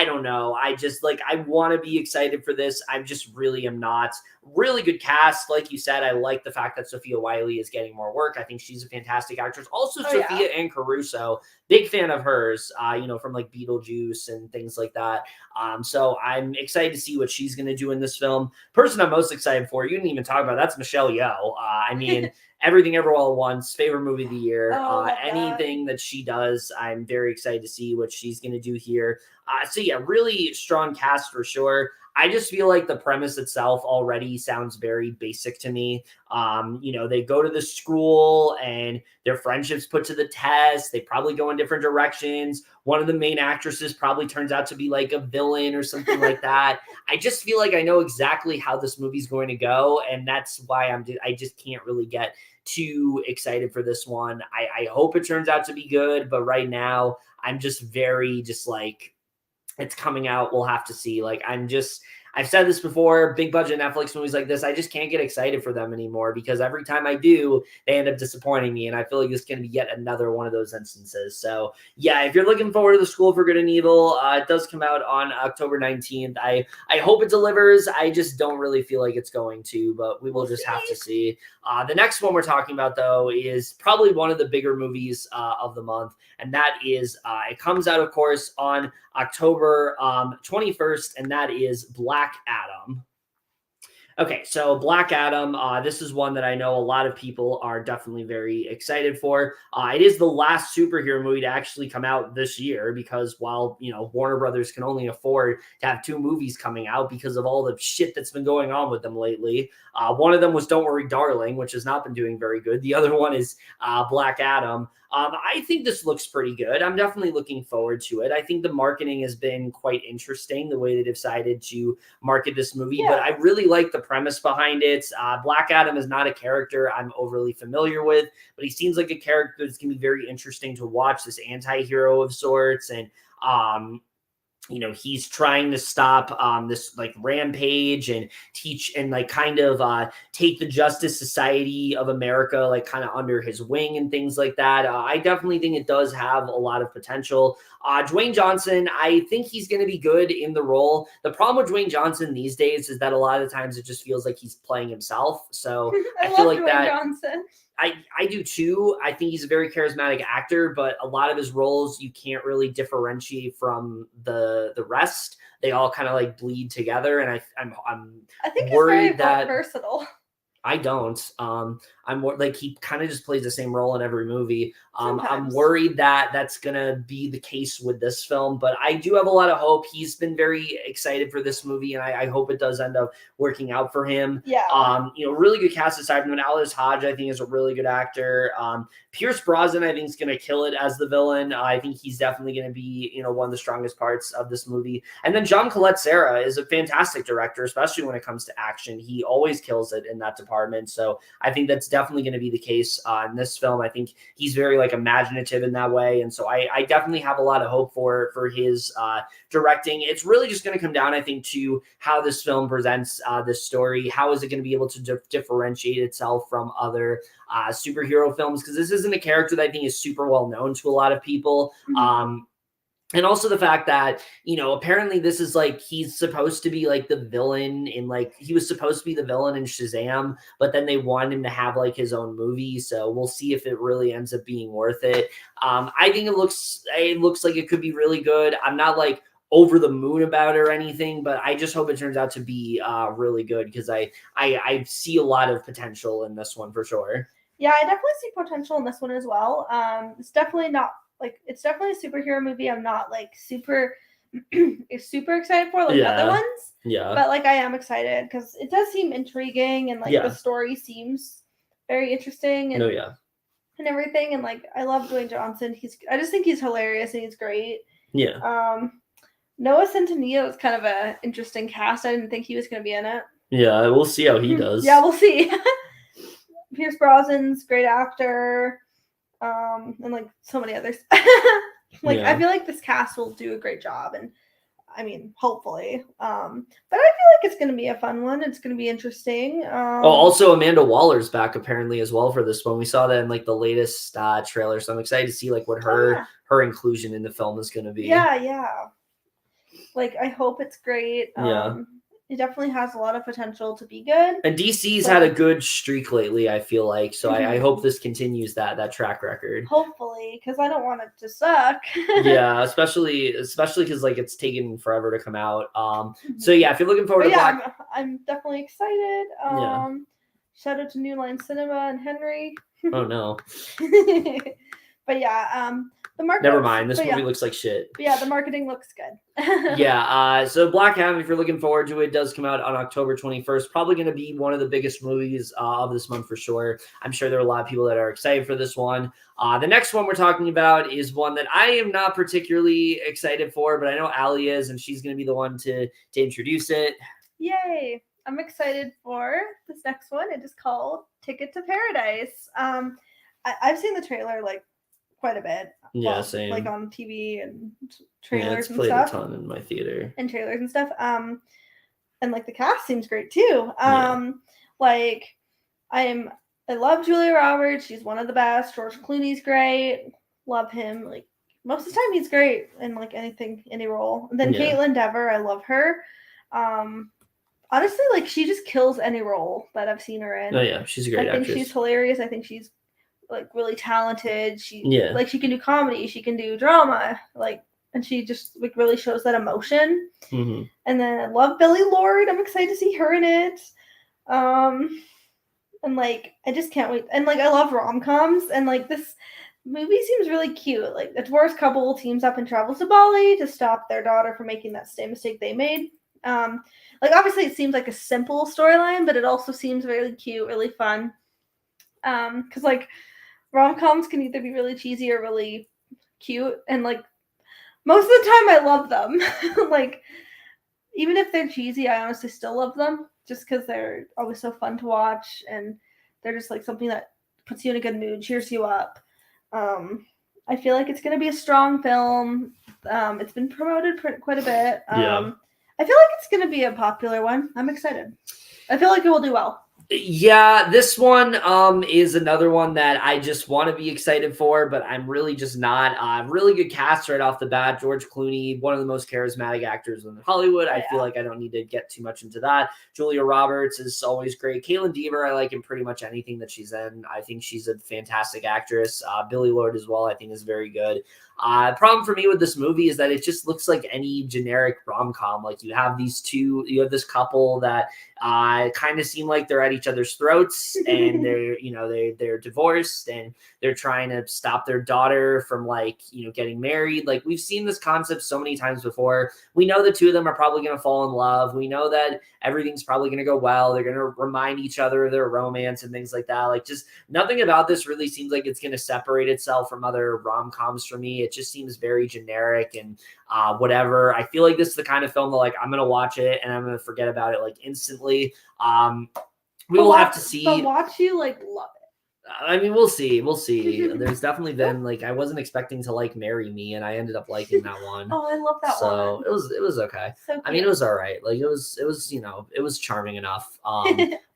don't know. I just like I want to be excited for this. I just really am not. Really good cast. Like you said, I like the fact that Sophia Wiley is getting more work. I think she's a fantastic actress. Also, Sophia Ann Caruso, big fan of hers, from like Beetlejuice and things like that. So I'm excited to see what she's going to do in this film. Person I'm most excited for, you didn't even talk about, that's Michelle Yeoh. I mean, Everything Ever All at Once, favorite movie of the year. Anything that she does, I'm very excited to see what she's going to do here. Really strong cast for sure. I just feel like the premise itself already sounds very basic to me. They go to the school and their friendship's put to the test. They probably go in different directions. One of the main actresses probably turns out to be like a villain or something like that. I just feel like I know exactly how this movie's going to go. And that's why I just can't really get too excited for this one. I hope it turns out to be good. But right now I'm just very just like, it's coming out. We'll have to see. I've said this before, big budget Netflix movies like this, I just can't get excited for them anymore because every time I do, they end up disappointing me. And I feel like it's going to be yet another one of those instances. So yeah, if you're looking forward to The School for Good and Evil, it does come out on October 19th. I hope it delivers. I just don't really feel like it's going to, but we will just have to see. The next one we're talking about, though, is probably one of the bigger movies of the month. And that is, it comes out, of course, on October 21st, and that is Black Adam. Okay, so Black Adam, this is one that I know a lot of people are definitely very excited for. It is the last superhero movie to actually come out this year because while, Warner Brothers can only afford to have 2 movies coming out because of all the shit that's been going on with them lately. One of them was Don't Worry, Darling, which has not been doing very good. The other one is Black Adam. I think this looks pretty good. I'm definitely looking forward to it. I think the marketing has been quite interesting, the way they decided to market this movie, but I really like the premise behind it. Black Adam is not a character I'm overly familiar with, but he seems like a character that's going to be very interesting to watch, this anti-hero of sorts. And, he's trying to stop this like rampage and teach and like kind of take the Justice Society of America like kind of under his wing and things like that. I definitely think it does have a lot of potential. Dwayne Johnson, I think he's going to be good in the role. The problem with Dwayne Johnson these days is that a lot of the times it just feels like he's playing himself. So I feel like Dwayne Johnson. I do too. I think he's a very charismatic actor, but a lot of his roles you can't really differentiate from the rest. They all kind of like bleed together, and I think worried he's very versatile. I don't. I'm more like he kind of just plays the same role in every movie. I'm worried that that's going to be the case with this film, but I do have a lot of hope. He's been very excited for this movie, and I hope it does end up working out for him. Yeah. Really good cast aside from Aldous Hodge, I think is a really good actor. Pierce Brosnan, I think, is going to kill it as the villain. I think he's definitely going to be, one of the strongest parts of this movie. And then John Collet-Serra is a fantastic director, especially when it comes to action. He always kills it in that department. So I think that's definitely going to be the case in this film. I think he's very like imaginative in that way. And so I definitely have a lot of hope for his directing. It's really just going to come down, I think, to how this film presents this story. How is it going to be able to differentiate itself from other superhero films? Because this isn't a character that I think is super well known to a lot of people. And also the fact that, apparently this is like, he's supposed to be like the villain in like, he was supposed to be the villain in Shazam, but then they wanted him to have like his own movie. So we'll see if it really ends up being worth it. I think it looks like it could be really good. I'm not like over the moon about it or anything, but I just hope it turns out to be really good, because I see a lot of potential in this one for sure. Yeah, I definitely see potential in this one as well. It's definitely not it's definitely a superhero movie. I'm not like super super excited for like the other ones. Yeah. But like I am excited because it does seem intriguing, and like the story seems very interesting and and everything. And like I love Dwayne Johnson. I just think he's hilarious and he's great. Yeah. Noah Centineo is kind of an interesting cast. I didn't think he was going to be in it. Yeah, we'll see how he does. Yeah, we'll see. Pierce Brosnan's great actor. And like so many others. I feel like this cast will do a great job, and I mean, hopefully. But I feel like it's going to be a fun one. It's going to be interesting. Also Amanda Waller's back apparently as well for this one. We saw that in like the latest trailer, so I'm excited to see like what her inclusion in the film is going to be. Yeah. Like I hope it's great. It definitely has a lot of potential to be good. And DC's had a good streak lately, I feel like. So I hope this continues that track record. Hopefully, because I don't want it to suck. Yeah, especially because like it's taken forever to come out. So yeah, if you're looking forward to Black, I'm definitely excited. Shout out to New Line Cinema and Henry. Oh no. But yeah, the marketing. Never mind. This movie looks like shit. But yeah, the marketing looks good. Yeah. So Black Adam, if you're looking forward to it, does come out on October 21st. Probably going to be one of the biggest movies of this month for sure. I'm sure there are a lot of people that are excited for this one. The next one we're talking about is one that I am not particularly excited for, but I know Allie is, and she's going to be the one to introduce it. Yay! I'm excited for this next one. It is called Ticket to Paradise. I've seen the trailer like quite a bit. Yeah, same. Like on TV and trailers and stuff. Yeah, it's played a ton in my theater. And trailers and stuff. And like the cast seems great too. Like I love Julia Roberts. She's one of the best. George Clooney's great. Love him. Like most of the time he's great in like any role. And then Caitlin Dever, I love her. Honestly, like she just kills any role that I've seen her in. Oh yeah, she's a great actress. I think she's hilarious. I think she's like really talented. She she can do comedy, she can do drama, and she just like really shows that emotion. And then I love Billie Lourd. I'm excited to see her in it. And like I just can't wait. And like I love rom-coms, and like this movie seems really cute. Like a divorced couple teams up and travels to Bali to stop their daughter from making that same mistake they made. Like obviously it seems like a simple storyline, but it also seems really cute, really fun. Because like rom-coms can either be really cheesy or really cute, and like most of the time I love them. Like even if they're cheesy, I honestly still love them just because they're always so fun to watch, and they're just like something that puts you in a good mood, cheers you up. I feel like it's going to be a strong film. It's been promoted quite a bit. I feel like it's going to be a popular one. I'm excited. I feel like it will do well. Yeah, this one is another one that I just want to be excited for, but I'm really just not. Really good cast right off the bat. George Clooney, one of the most charismatic actors in Hollywood. I feel like I don't need to get too much into that. Julia Roberts is always great. Caitlin Dever, I like in pretty much anything that she's in. I think she's a fantastic actress. Billie Lourd as well, I think is very good. Problem for me with this movie is that it just looks like any generic rom-com. Like you have this couple that kind of seem like they're at each other's throats, and they're divorced, and they're trying to stop their daughter from getting married. Like we've seen this concept so many times before. We know the two of them are probably going to fall in love. We know that everything's probably going to go well. They're going to remind each other of their romance and things like that. Like just nothing about this really seems like it's going to separate itself from other rom-coms for me. It just seems very generic and whatever. I feel like this is the kind of film that like I'm going to watch it and I'm going to forget about it like instantly. We will have to see. But watch you love it. I mean, we'll see. There's definitely been I wasn't expecting to like Marry Me, and I ended up liking that one. Oh, I love that one. So it was okay. So cute. I mean, it was all right. Like it was charming enough.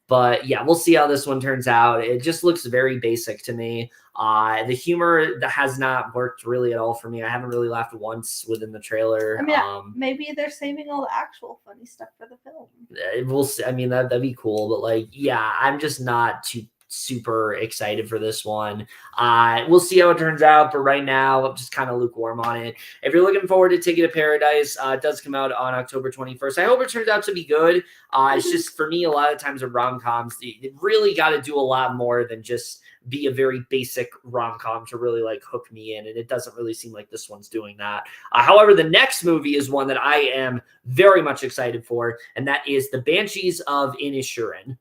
But yeah, we'll see how this one turns out. It just looks very basic to me. The humor that has not worked really at all for me. I haven't really laughed once within the trailer. I mean, maybe they're saving all the actual funny stuff for the film. We'll see. I mean, that'd be cool, but like, yeah, I'm just not too super excited for this one. We'll see how it turns out, but right now I'm just kind of lukewarm on it. If you're looking forward to Ticket to Paradise, it does come out on October 21st. I hope it turns out to be good. It's just, for me, a lot of times with rom-coms, they really got to do a lot more than just be a very basic rom-com to really like hook me in, and it doesn't really seem like this one's doing that. However, the next movie is one that I am very much excited for, and that is The Banshees of Inisherin.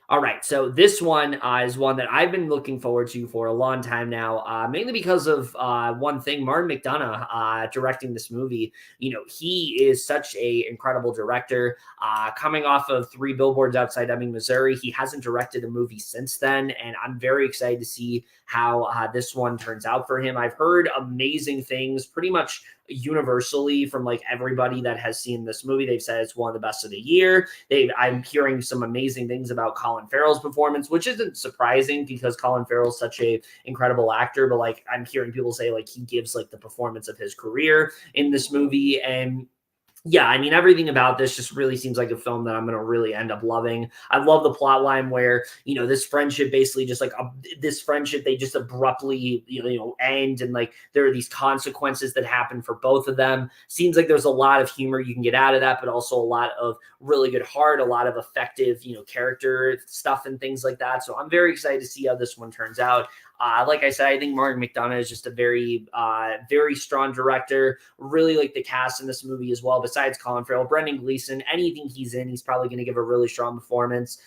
All right, so this one is one that I've been looking forward to for a long time now, mainly because of one thing, Martin McDonagh directing this movie. You know, he is such an incredible director. Coming off of 3 Billboards Outside Ebbing, Missouri, he hasn't directed a movie since then, and I'm very excited to see how this one turns out for him. I've heard amazing things pretty much universally from like everybody that has seen this movie. They've said it's one of the best of the year. I'm hearing some amazing things about Colin Farrell's performance, which isn't surprising because Colin Farrell's such a incredible actor, but like I'm hearing people say like he gives like the performance of his career in this movie. And yeah, I mean, everything about this just really seems like a film that I'm going to really end up loving. I love the plot line where, you know, this friendship basically just like this friendship, they just abruptly, you know, end. And like, there are these consequences that happen for both of them. Seems like there's a lot of humor you can get out of that, but also a lot of really good heart, a lot of effective, you know, character stuff and things like that. So I'm very excited to see how this one turns out. Like I said, I think Martin McDonagh is just a very, very strong director. Really like the cast in this movie as well. Besides Colin Farrell, Brendan Gleeson, anything he's in, he's probably going to give a really strong performance.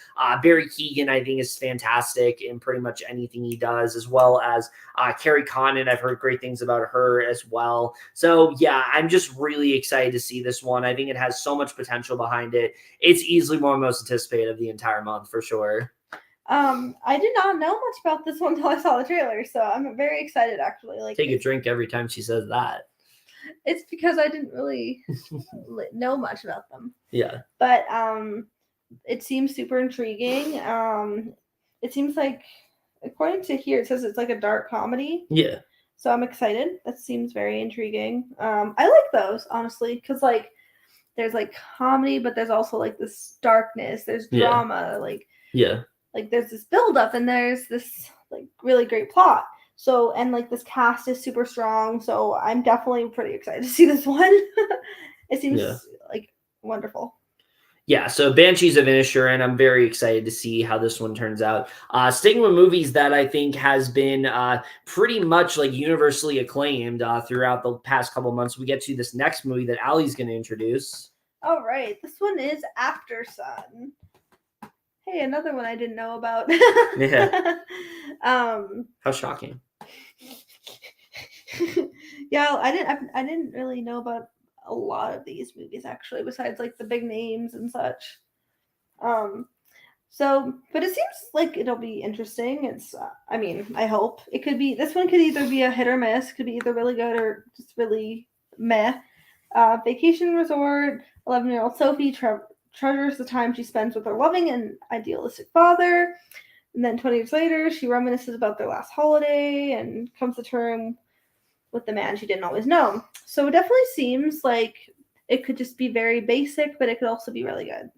Barry Keoghan, I think, is fantastic in pretty much anything he does, as well as Carrie Condon. I've heard great things about her as well. So yeah, I'm just really excited to see this one. I think it has so much potential behind it. It's easily one of the most anticipated of the entire month for sure. I did not know much about this one until I saw the trailer, so I'm very excited actually. Like, take a drink every time she says that. It's because I didn't really know much about them. Yeah. But it seems super intriguing. It seems like, according to here, it says it's like a dark comedy. Yeah. So I'm excited. That seems very intriguing. I like those, honestly, because like there's like comedy, but there's also like this darkness. There's drama. Like there's this buildup and there's this like really great plot. So, and like this cast is super strong. So I'm definitely pretty excited to see this one. It seems like wonderful. Yeah, so Banshees of Inisherin, I'm very excited to see how this one turns out. Sticking with movies that I think has been pretty much like universally acclaimed throughout the past couple months, we get to this next movie that Allie's going to introduce. All right, this one is After Sun. Hey, another one I didn't know about. Yeah. How shocking. Yeah, I didn't really know about a lot of these movies actually, besides like the big names and such. So, but it seems like it'll be interesting. It's, I mean, I hope it could be. This one could either be a hit or miss. Could be either really good or just really meh. Vacation resort. 11-year-old Sophie treasures the time she spends with her loving and idealistic father. And then 20 years later, she reminisces about their last holiday and comes to terms with the man she didn't always know. So it definitely seems like it could just be very basic, but it could also be really good.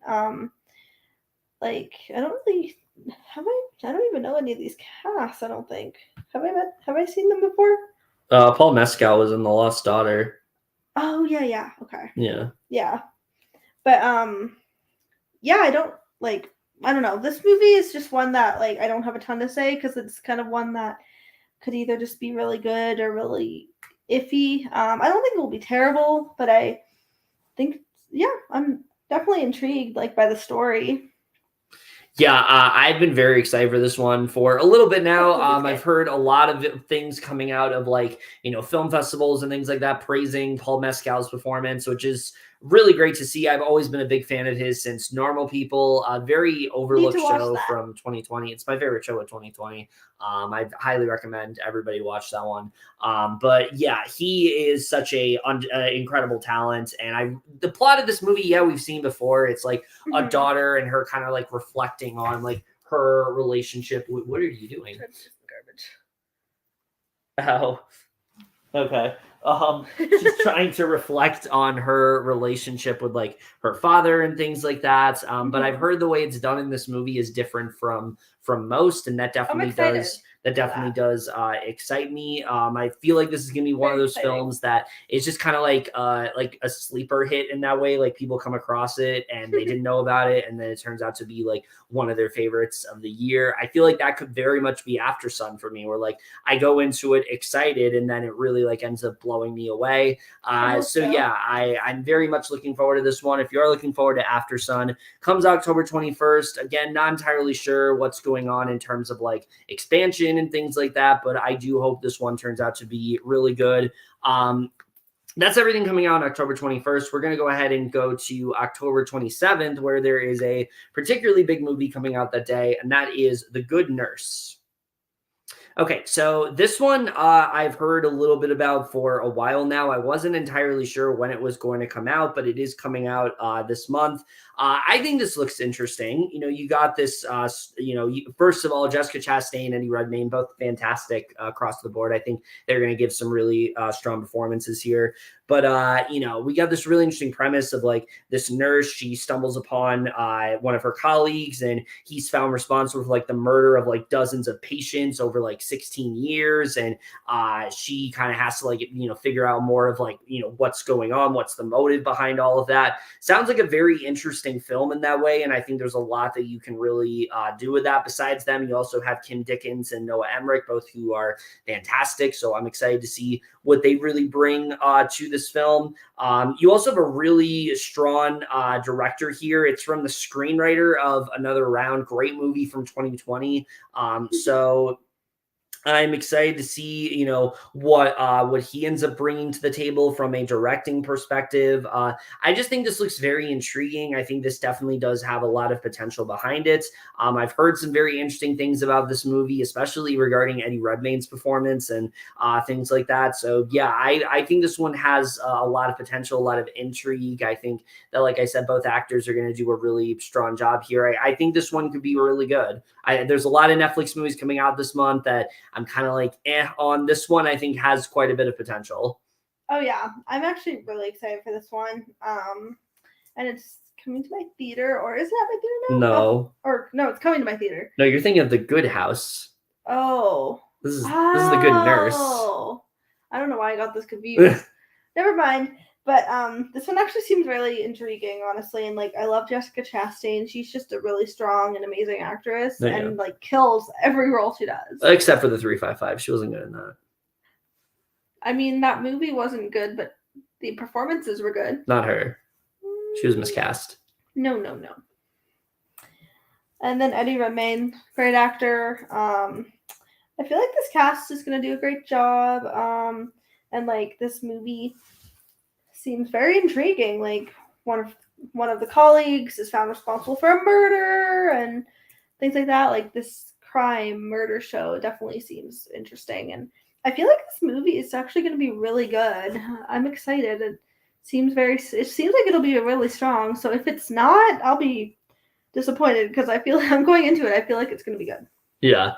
Like, I don't even know any of these casts, I don't think. Have I seen them before? Paul Mescal was in The Lost Daughter. Oh, yeah. Okay. Yeah. Yeah. But, yeah, I don't know. This movie is just one that, like, I don't have a ton to say because it's kind of one that could either just be really good or really iffy. I don't think it will be terrible, but I think, yeah, I'm definitely intrigued, like, by the story. Yeah, I've been very excited for this one for a little bit now. I've heard a lot of things coming out of like, you know, film festivals and things like that, praising Paul Mescal's performance, which is really great to see. I've always been a big fan of his since Normal People, a very overlooked show from 2020. It's my favorite show of 2020. I highly recommend everybody watch that one. But yeah, he is such a incredible talent. And the plot of this movie, yeah, we've seen before. It's like a daughter and her kind of like reflecting on like her relationship. What are you doing? Oh, okay. She's trying to reflect on her relationship with like her father and things like that. But I've heard the way it's done in this movie is different from most, and that definitely does excite me. I feel like this is gonna be one of those films that is just kind of like a sleeper hit in that way. Like people come across it and they didn't know about it, and then it turns out to be like one of their favorites of the year. I feel like that could very much be After Sun for me, where like I go into it excited and then it really like ends up blowing me away. So yeah, I'm very much looking forward to this one. If you are looking forward to After Sun, comes October 21st. Again, not entirely sure what's going on in terms of like expansion and things like that, but I do hope this one turns out to be really good. That's everything coming out on October 21st. We're going to go ahead and go to October 27th, where there is a particularly big movie coming out that day, and that is The Good Nurse. Okay, so this one I've heard a little bit about for a while now. I wasn't entirely sure when it was going to come out, but it is coming out this month. I think this looks interesting. You know, you got this, first of all, Jessica Chastain and Eddie Redmayne, both fantastic across the board. I think they're going to give some really strong performances here. But, we got this really interesting premise of like this nurse, she stumbles upon one of her colleagues and he's found responsible for like the murder of like dozens of patients over like 16 years. And she kind of has to like, figure out more of like, what's going on, what's the motive behind all of that. Sounds like a very interesting film in that way. And I think there's a lot that you can really do with that. Besides them, you also have Kim Dickens and Noah Emmerich, both who are fantastic. So I'm excited to see what they really bring to this film. You also have a really strong director here. It's from the screenwriter of Another Round, great movie from 2020. So I'm excited to see, what he ends up bringing to the table from a directing perspective. I just think this looks very intriguing. I think this definitely does have a lot of potential behind it. I've heard some very interesting things about this movie, especially regarding Eddie Redmayne's performance and things like that. So yeah, I think this one has a lot of potential, a lot of intrigue. I think that, like I said, both actors are going to do a really strong job here. I think this one could be really good. There's a lot of Netflix movies coming out this month that I'm kind of like on. This one I think has quite a bit of potential. Oh yeah, I'm actually really excited for this one. And it's coming to my theater, or is it at my theater now? No, it's coming to my theater. No, you're thinking of The Good House. Oh. This is The Good Nurse. I don't know why I got this confused. Never mind. But this one actually seems really intriguing, honestly. And like, I love Jessica Chastain. She's just a really strong and amazing actress, and like kills every role she does. Except for the 355, she wasn't good in that. I mean, that movie wasn't good, but the performances were good. Not her. She was miscast. No. And then Eddie Redmayne, great actor. I feel like this cast is gonna do a great job. And like this movie seems very intriguing. Like one of the colleagues is found responsible for a murder and things like that. Like this crime murder show definitely seems interesting, and I feel like this movie is actually going to be really good. I'm excited. It seems like it'll be really strong. So if it's not, I'll be disappointed because I feel like I'm going into it. I feel like it's going to be good. Yeah.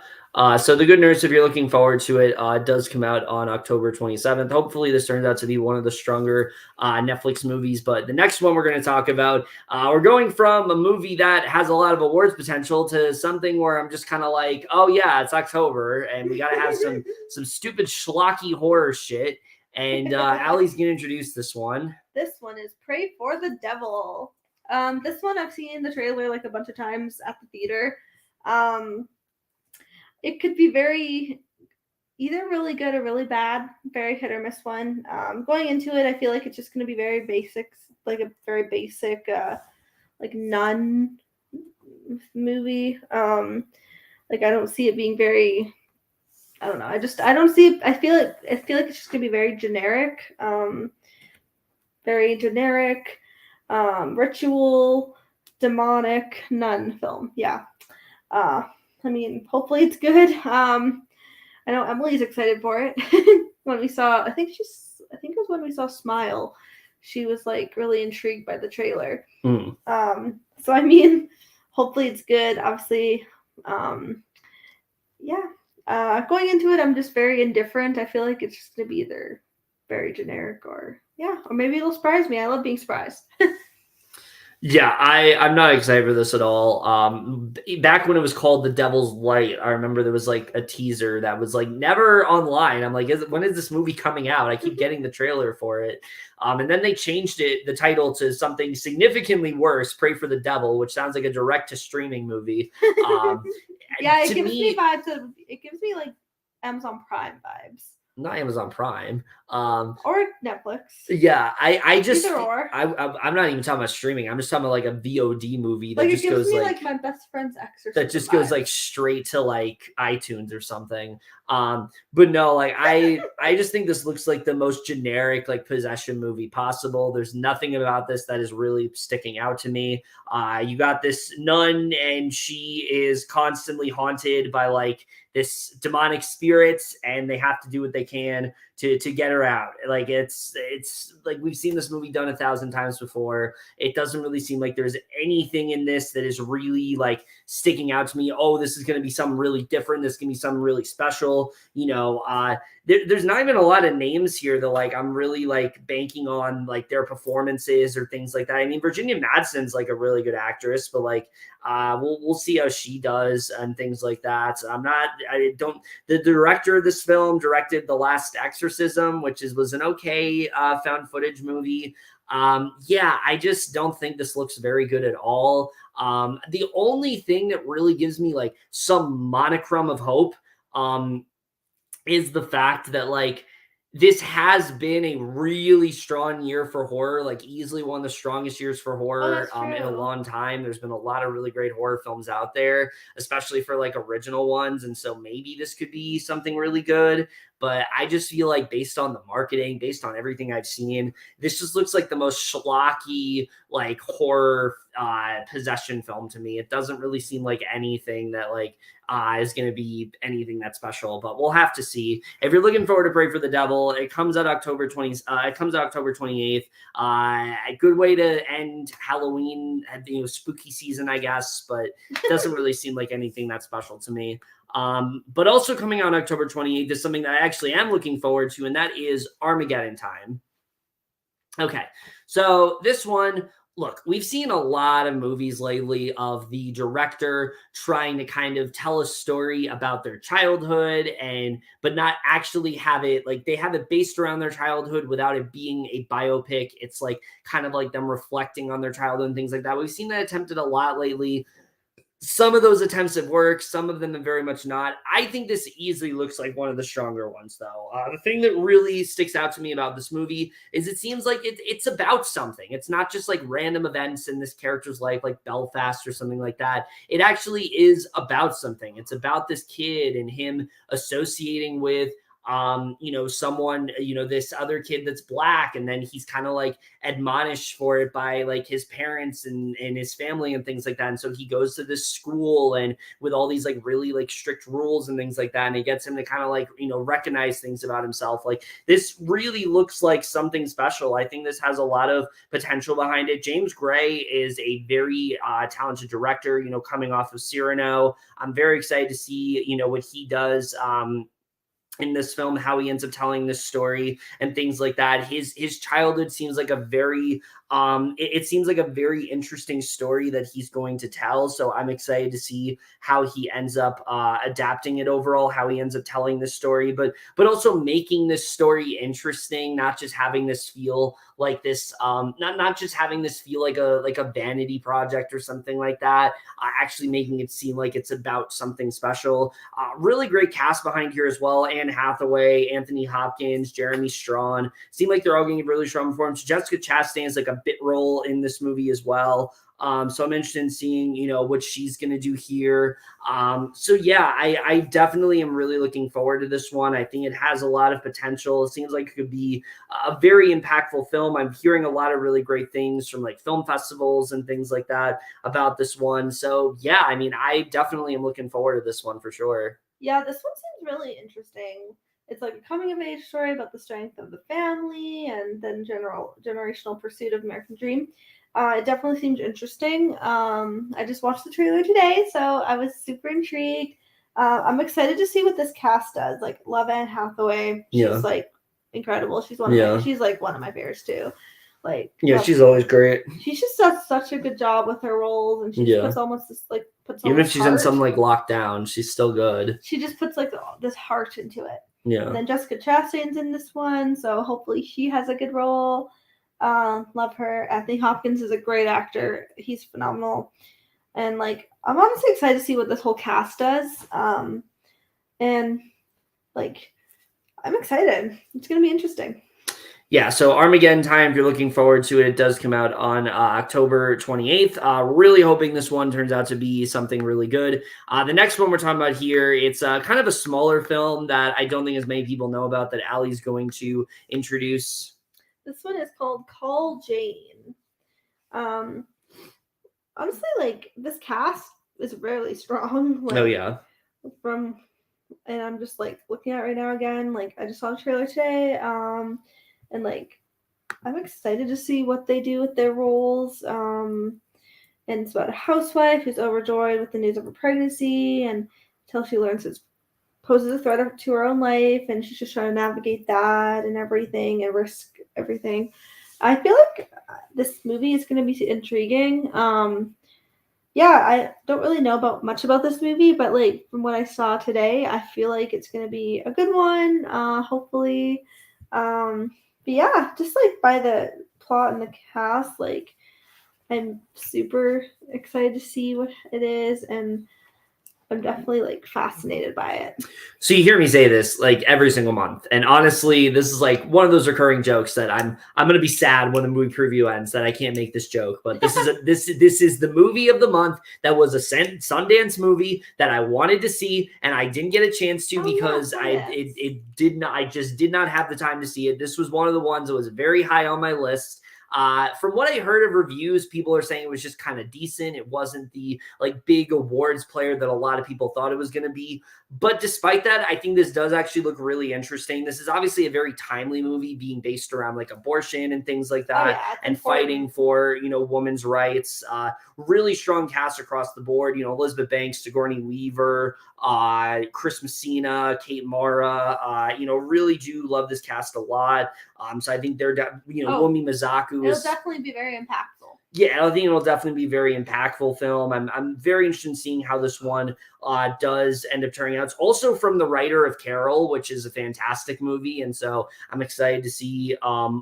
So The Good Nurse, if you're looking forward to it, does come out on October 27th. Hopefully this turns out to be one of the stronger Netflix movies. But the next one we're going to talk about, we're going from a movie that has a lot of awards potential to something where I'm just kind of like, oh yeah, it's October and we got to have some stupid schlocky horror shit. And Allie's going to introduce this one. This one is Pray for the Devil. This one I've seen the trailer like a bunch of times at the theater. It could be either really good or really bad, very hit or miss one. Going into it, I feel like it's just going to be very basic, like a very basic, like nun movie. Like I don't see it being very, I don't know. I don't see it. I feel like it's just going to be very generic. Very generic. ritual, demonic, nun film. Yeah. I mean, hopefully it's good. I know Emily's excited for it. When we saw, I think it was when we saw Smile, she was like really intrigued by the trailer. So I mean, hopefully it's good. Obviously, yeah. Going into it, I'm just very indifferent. I feel like it's just gonna be either very generic or maybe it'll surprise me. I love being surprised. Yeah, I'm not excited for this at all. Back when it was called The Devil's Light, I remember there was like a teaser that was like never online. I'm like, when is this movie coming out? I keep getting the trailer for it. And then they changed the title to something significantly worse, Pray for the Devil, which sounds like a direct to streaming movie. Yeah, it gives me vibes of, it gives me like Amazon Prime vibes. Not Amazon Prime. Or Netflix. Yeah, I just either or. I'm not even talking about streaming. I'm just talking about like a VOD movie that like just goes like My Best Friend's Ex or that just goes like straight to like iTunes or something. But no, like I just think this looks like the most generic like possession movie possible. There's nothing about this that is really sticking out to me. You got this nun and she is constantly haunted by like this demonic spirits, and they have to do what they can to get her out. Like it's like we've seen this movie done 1,000 times before. It doesn't really seem like there's anything in this that is really like sticking out to me. Oh, this is going to be something really different. This is going to be something really special. You know, there's not even a lot of names here that like I'm really like banking on like their performances or things like that. I mean, Virginia Madsen's like a really good actress, but like we'll see how she does and things like that. The director of this film directed The Last Exorcism, which was an okay found footage movie. I just don't think this looks very good at all. The only thing that really gives me like some monochrome of hope is the fact that like this has been a really strong year for horror, like easily one of the strongest years for horror in a long time. There's been a lot of really great horror films out there, especially for like original ones. And so maybe this could be something really good. But I just feel like based on the marketing, based on everything I've seen, this just looks like the most schlocky, like horror possession film to me. It doesn't really seem like anything that like is going to be anything that special, but we'll have to see. If you're looking forward to Pray for the Devil, it comes out October 20th. It comes out October 28th. A good way to end Halloween, spooky season, I guess, but it doesn't really seem like anything that special to me. But also coming out October 28th is something that I actually am looking forward to, and that is Armageddon Time. Okay, so this one, look, we've seen a lot of movies lately of the director trying to kind of tell a story about their childhood but not actually have it like they have it based around their childhood without it being a biopic. It's like kind of like them reflecting on their childhood and things like that. We've seen that attempted a lot lately. Some of those attempts have worked. Some of them have very much not. I think this easily looks like one of the stronger ones, though. The thing that really sticks out to me about this movie is it seems like it's about something. It's not just like random events in this character's life, like Belfast or something like that. It actually is about something. It's about this kid and him associating with someone, this other kid that's black, and then he's kind of like admonished for it by like his parents and his family and things like that. And so he goes to this school and with all these like really like strict rules and things like that. And it gets him to kind of like, recognize things about himself. Like this really looks like something special. I think this has a lot of potential behind it. James Gray is a very talented director, coming off of Cyrano. I'm very excited to see, what he does, in this film, how he ends up telling this story and things like that. His childhood seems like a very it seems like a very interesting story that he's going to tell. So I'm excited to see how he ends up adapting it overall, how he ends up telling this story, but also making this story interesting, not just having this feel like this, not just having this feel like a vanity project or something like that. Actually making it seem like it's about something special. Really great cast behind here as well. Anne Hathaway, Anthony Hopkins, Jeremy Strong seem like they're all getting really strong performances. Jessica Chastain's like a bit role in this movie as well. So I'm interested in seeing, what she's going to do here. So yeah, I definitely am really looking forward to this one. I think it has a lot of potential. It seems like it could be a very impactful film. I'm hearing a lot of really great things from like film festivals and things like that about this one. So yeah, I mean, I definitely am looking forward to this one for sure. Yeah, this one seems really interesting. It's like a coming of age story about the strength of the family and then generational pursuit of American dream. It definitely seems interesting. I just watched the trailer today, so I was super intrigued. I'm excited to see what this cast does. Like Love Anne Hathaway, she's like incredible. She's she's like one of my favorites too. Like she's always great. She just does such a good job with her roles, and she just puts almost this even if she's in something like Lockdown, she's still good. She just puts like this heart into it. Yeah. And then Jessica Chastain's in this one, so hopefully she has a good role. Love her. Anthony Hopkins is a great actor. He's phenomenal. And like I'm honestly excited to see what this whole cast does. And like I'm excited. It's gonna be interesting. Yeah, so Armageddon Time, if you're looking forward to it, it does come out on October 28th. Really hoping this one turns out to be something really good. The next one we're talking about here, it's kind of a smaller film that I don't think as many people know about that Allie's going to introduce. This one is called Call Jane. Honestly, like this cast is really strong. Like, oh yeah. And I'm just like looking at it right now again. Like I just saw the trailer today. And like I'm excited to see what they do with their roles. And it's about a housewife who's overjoyed with the news of her pregnancy and until she learns it poses a threat to her own life, and she's just trying to navigate that and everything and risk everything. I feel like this movie is going to be intriguing. Yeah, I don't really know much about this movie, but like from what I saw today, I feel like it's going to be a good one. Hopefully. But yeah, just like by the plot and the cast, like I'm super excited to see what it is, and I'm definitely like fascinated by it. So you hear me say this like every single month, and honestly, this is like one of those recurring jokes that I'm gonna be sad when the movie preview ends that I can't make this joke. But this is this is the movie of the month that was a Sundance movie that I wanted to see and I didn't get a chance to because I just did not have the time to see it. This was one of the ones that was very high on my list. From what I heard of reviews, people are saying it was just kind of decent. It wasn't the like big awards player that a lot of people thought it was going to be. But despite that, I think this does actually look really interesting. This is obviously a very timely movie being based around like abortion and things like that and fighting for, women's rights. Really strong cast across the board. Elizabeth Banks, Sigourney Weaver, Chris Messina, Kate Mara, really do love this cast a lot. So I think they're, Wumi Mizaku it'll definitely be very impactful. Yeah, I think it'll definitely be a very impactful film. I'm very interested in seeing how this one does end up turning out. It's also from the writer of Carol, which is a fantastic movie, and so I'm excited to see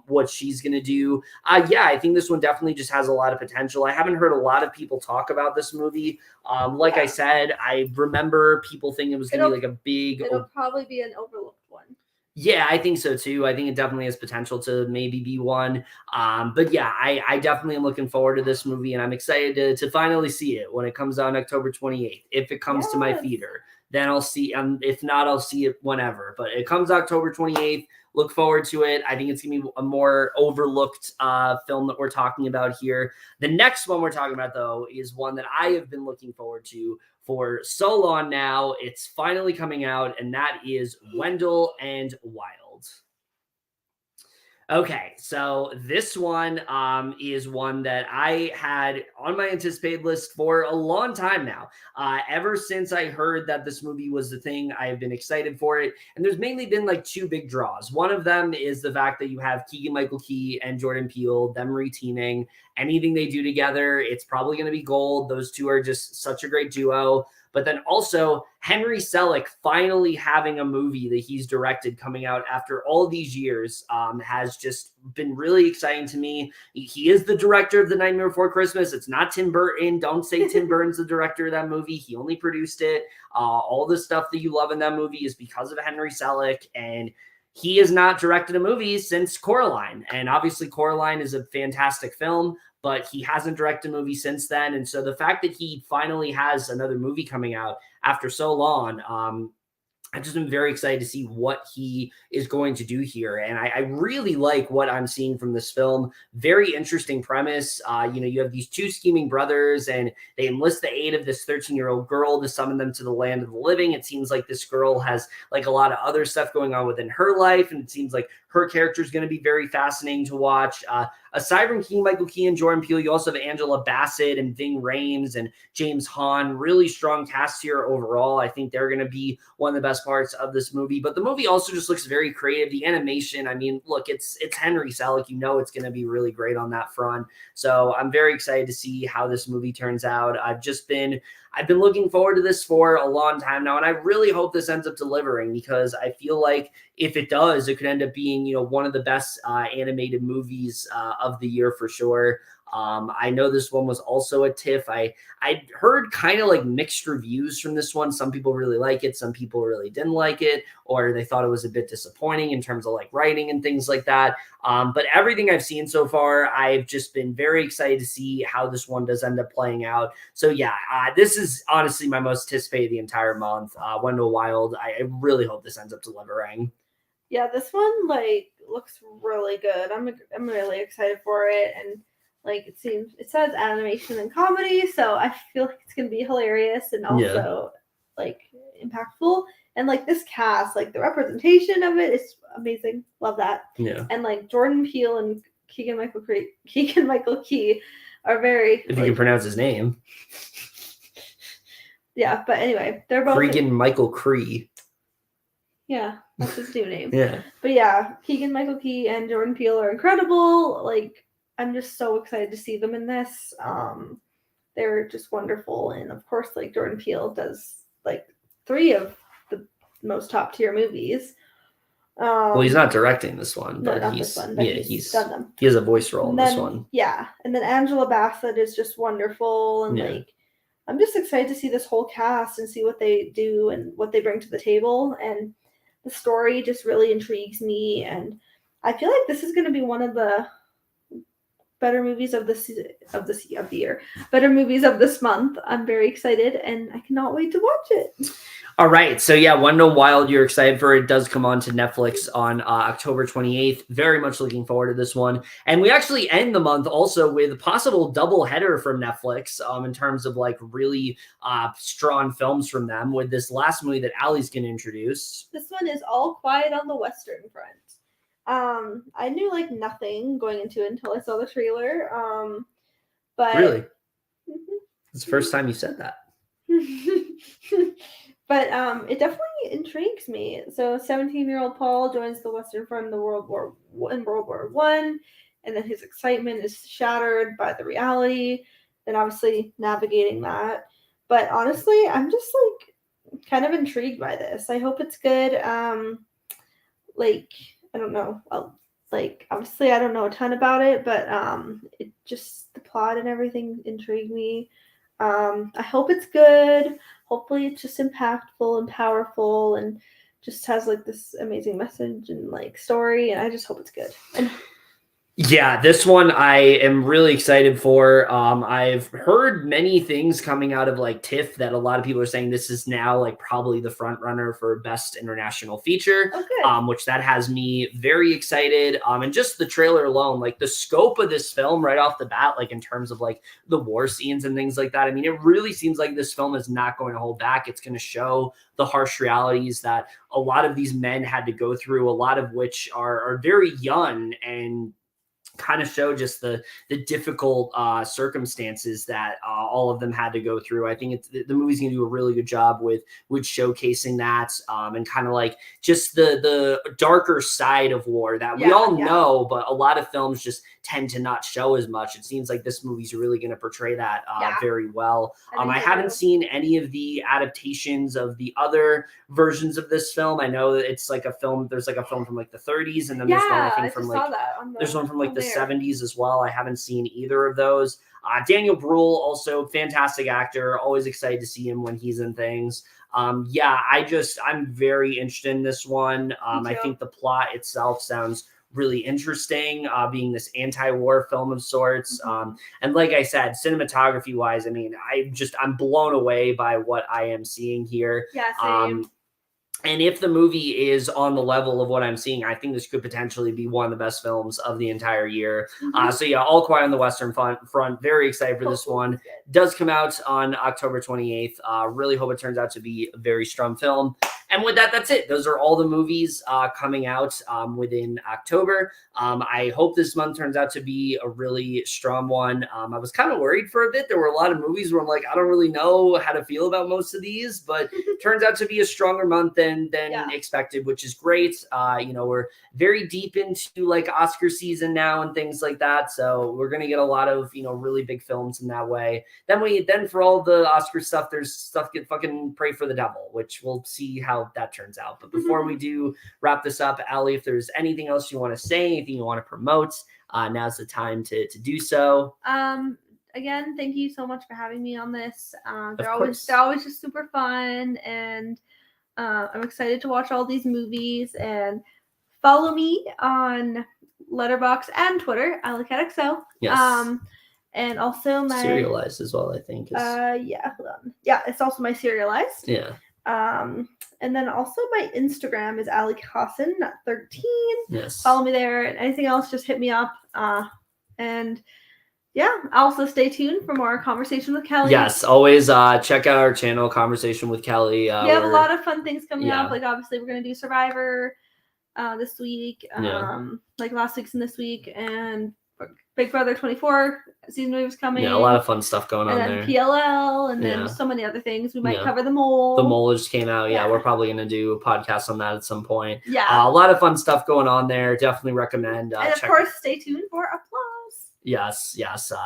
what she's going to do. Yeah, I think this one definitely just has a lot of potential. I haven't heard a lot of people talk about this movie. I said, I remember people thinking it was going to be like a big... It'll probably be an overlooked one. Yeah, I think so too. I think it definitely has potential to maybe be one. But yeah, I definitely am looking forward to this movie, and I'm excited to finally see it when it comes out on October 28th. If it comes to my theater, then I'll see. If not, I'll see it whenever. But it comes October 28th. Look forward to it. I think it's going to be a more overlooked film that we're talking about here. The next one we're talking about, though, is one that I have been looking forward to for so long now. It's finally coming out, and that is Wendell and Wild. Okay, so this one is one that I had on my anticipated list for a long time now. Ever since I heard that this movie was the thing, I have been excited for it. And there's mainly been like two big draws. One of them is the fact that you have Keegan-Michael Key and Jordan Peele, them reteaming. Anything they do together, it's probably going to be gold. Those two are just such a great duo. But then also Henry Selick finally having a movie that he's directed coming out after all these years has just been really exciting to me. He is the director of The Nightmare Before Christmas. It's not Tim Burton. Don't say Tim Burton's the director of that movie. He only produced it. All the stuff that you love in that movie is because of Henry Selick, and he has not directed a movie since Coraline. And obviously Coraline is a fantastic film, but he hasn't directed a movie since then. And so the fact that he finally has another movie coming out after so long, I've just been very excited to see what he is going to do here. And I really like what I'm seeing from this film. Very interesting premise. You have these two scheming brothers, and they enlist the aid of this 13-year-old girl to summon them to the land of the living. It seems like this girl has like a lot of other stuff going on within her life, and it seems like her character is going to be very fascinating to watch. Aside from Keegan-Michael Key and Jordan Peele, you also have Angela Bassett and Ving Rhames and James Hahn. Really strong cast here overall. I think they're going to be one of the best parts of this movie. But the movie also just looks very creative. The animation, I mean, look, it's Henry Selick. You know it's going to be really great on that front. So I'm very excited to see how this movie turns out. I've been looking forward to this for a long time now, and I really hope this ends up delivering, because I feel like if it does, it could end up being, one of the best animated movies of the year for sure. I know this one was also a TIFF. I heard kind of like mixed reviews from this one. Some people really like it. Some people really didn't like it, or they thought it was a bit disappointing in terms of like writing and things like that. But everything I've seen so far, I've just been very excited to see how this one does end up playing out. So yeah, this is honestly my most anticipated the entire month. Wendell Wild. I really hope this ends up delivering. Yeah, this one like looks really good. I'm really excited for it, and like it says animation and comedy, so I feel like it's gonna be hilarious and also like impactful. And like this cast, like the representation of it is amazing. Love that. Yeah. And like Jordan Peele and Keegan-Michael Key are very. If you can pronounce his name. Yeah, but anyway, they're both Keegan-Michael Cree. Yeah, that's his new name. Yeah. But yeah, Keegan-Michael Key and Jordan Peele are incredible. Like, I'm just so excited to see them in this. They're just wonderful. And of course, like Jordan Peele does like 3 of the most top tier movies. Well, he's not directing this one, but not this one, but he's done them. He has a voice role in this one. Yeah. And then Angela Bassett is just wonderful. And like, I'm just excited to see this whole cast and see what they do and what they bring to the table. And the story just really intrigues me. And I feel like this is going to be one of the better movies of the year, better movies of this month. I'm very excited, and I cannot wait to watch it. All right, so yeah, Wendell Wild, you're excited for it. It does come on to Netflix on October 28th. Very much looking forward to this one. And we actually end the month also with a possible double header from Netflix in terms of like really strong films from them, with this last movie that Allie's going to introduce. This one is All Quiet on the Western Front. I knew like nothing going into it until I saw the trailer. But really, it's the first time you said that. But it definitely intrigues me. So 17-year-old Paul joins the Western Front in World War I, and then his excitement is shattered by the reality. Then obviously navigating that. But honestly, I'm just like kind of intrigued by this. I hope it's good. I don't know. Obviously I don't know a ton about it, but it just, the plot and everything intrigued me. I hope it's good. Hopefully it's just impactful and powerful and just has like this amazing message and like story, and I just hope it's good. Yeah, this one I am really excited for. I've heard many things coming out of like TIFF that a lot of people are saying this is now like probably the front runner for best international feature, which that has me very excited. And just the trailer alone, like the scope of this film right off the bat, like in terms of like the war scenes and things like that. I mean, it really seems like this film is not going to hold back. It's going to show the harsh realities that a lot of these men had to go through, a lot of which are very young, and kind of show just the difficult circumstances that all of them had to go through. I think the movie's going to do a really good job with showcasing that and kind of like just the darker side of war that we all know, but a lot of films just tend to not show as much. It seems like this movie's really going to portray that very well. I haven't seen any of the adaptations of the other versions of this film. I know that it's like a film, there's like a film from like the 30s, and then there's one I think from like there's one from like the 70s as well. I haven't seen either of those. Daniel Bruhl, also fantastic actor. Always excited to see him when he's in things. Yeah, I'm very interested in this one. I think the plot itself sounds really interesting, being this anti-war film of sorts. And like I said, cinematography wise, I mean, I'm blown away by what I am seeing here. Yeah, same. And if the movie is on the level of what I'm seeing, I think this could potentially be one of the best films of the entire year. So yeah, All Quiet on the Western Front. Very excited for this one. Does come out on October 28th. Really hope it turns out to be a very strong film. And with that, that's it. Those are all the movies coming out within October. I hope this month turns out to be a really strong one. I was kind of worried for a bit. There were a lot of movies where I'm like, I don't really know how to feel about most of these, but turns out to be a stronger month than expected, which is great. We're very deep into like Oscar season now and things like that. So we're going to get a lot of, really big films in that way. Then for all the Oscar stuff, there's stuff get fucking Pray for the Devil, which we'll see how that turns out. But before we do wrap this up, Allie, if there's anything else you want to say, anything you want to promote, now's the time to do so. Again, thank you so much for having me on this. They're always just super fun, and I'm excited to watch all these movies. And follow me on Letterboxd and Twitter, AllieCatXO. Yes. And also my serialized as well, I think. Yeah, hold on. Yeah, it's also my serialized. Yeah. And then also my Instagram is Kossan 13. Yes. Follow me there. And anything else, just hit me up. And yeah, also stay tuned for more Conversation with Kelly. Yes, always check out our channel, Conversation with Kelly. We have a lot of fun things coming up. Like obviously we're gonna do Survivor this week. Like last week's and this week, and Big Brother 24 season movies coming. Yeah, a lot of fun stuff going on there. PLL, and then so many other things. We might cover The Mole. The Mole just came out. Yeah, we're probably going to do a podcast on that at some point. Yeah. A lot of fun stuff going on there. Definitely recommend. And of course, stay tuned for Applause. Yes.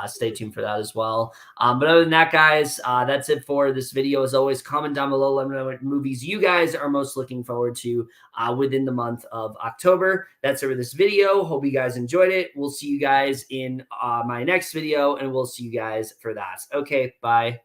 Stay tuned for that as well. But other than that, guys, that's it for this video. As always, comment down below. Let me know what movies you guys are most looking forward to within the month of October. That's it for this video. Hope you guys enjoyed it. We'll see you guys in my next video, and we'll see you guys for that. Okay, bye.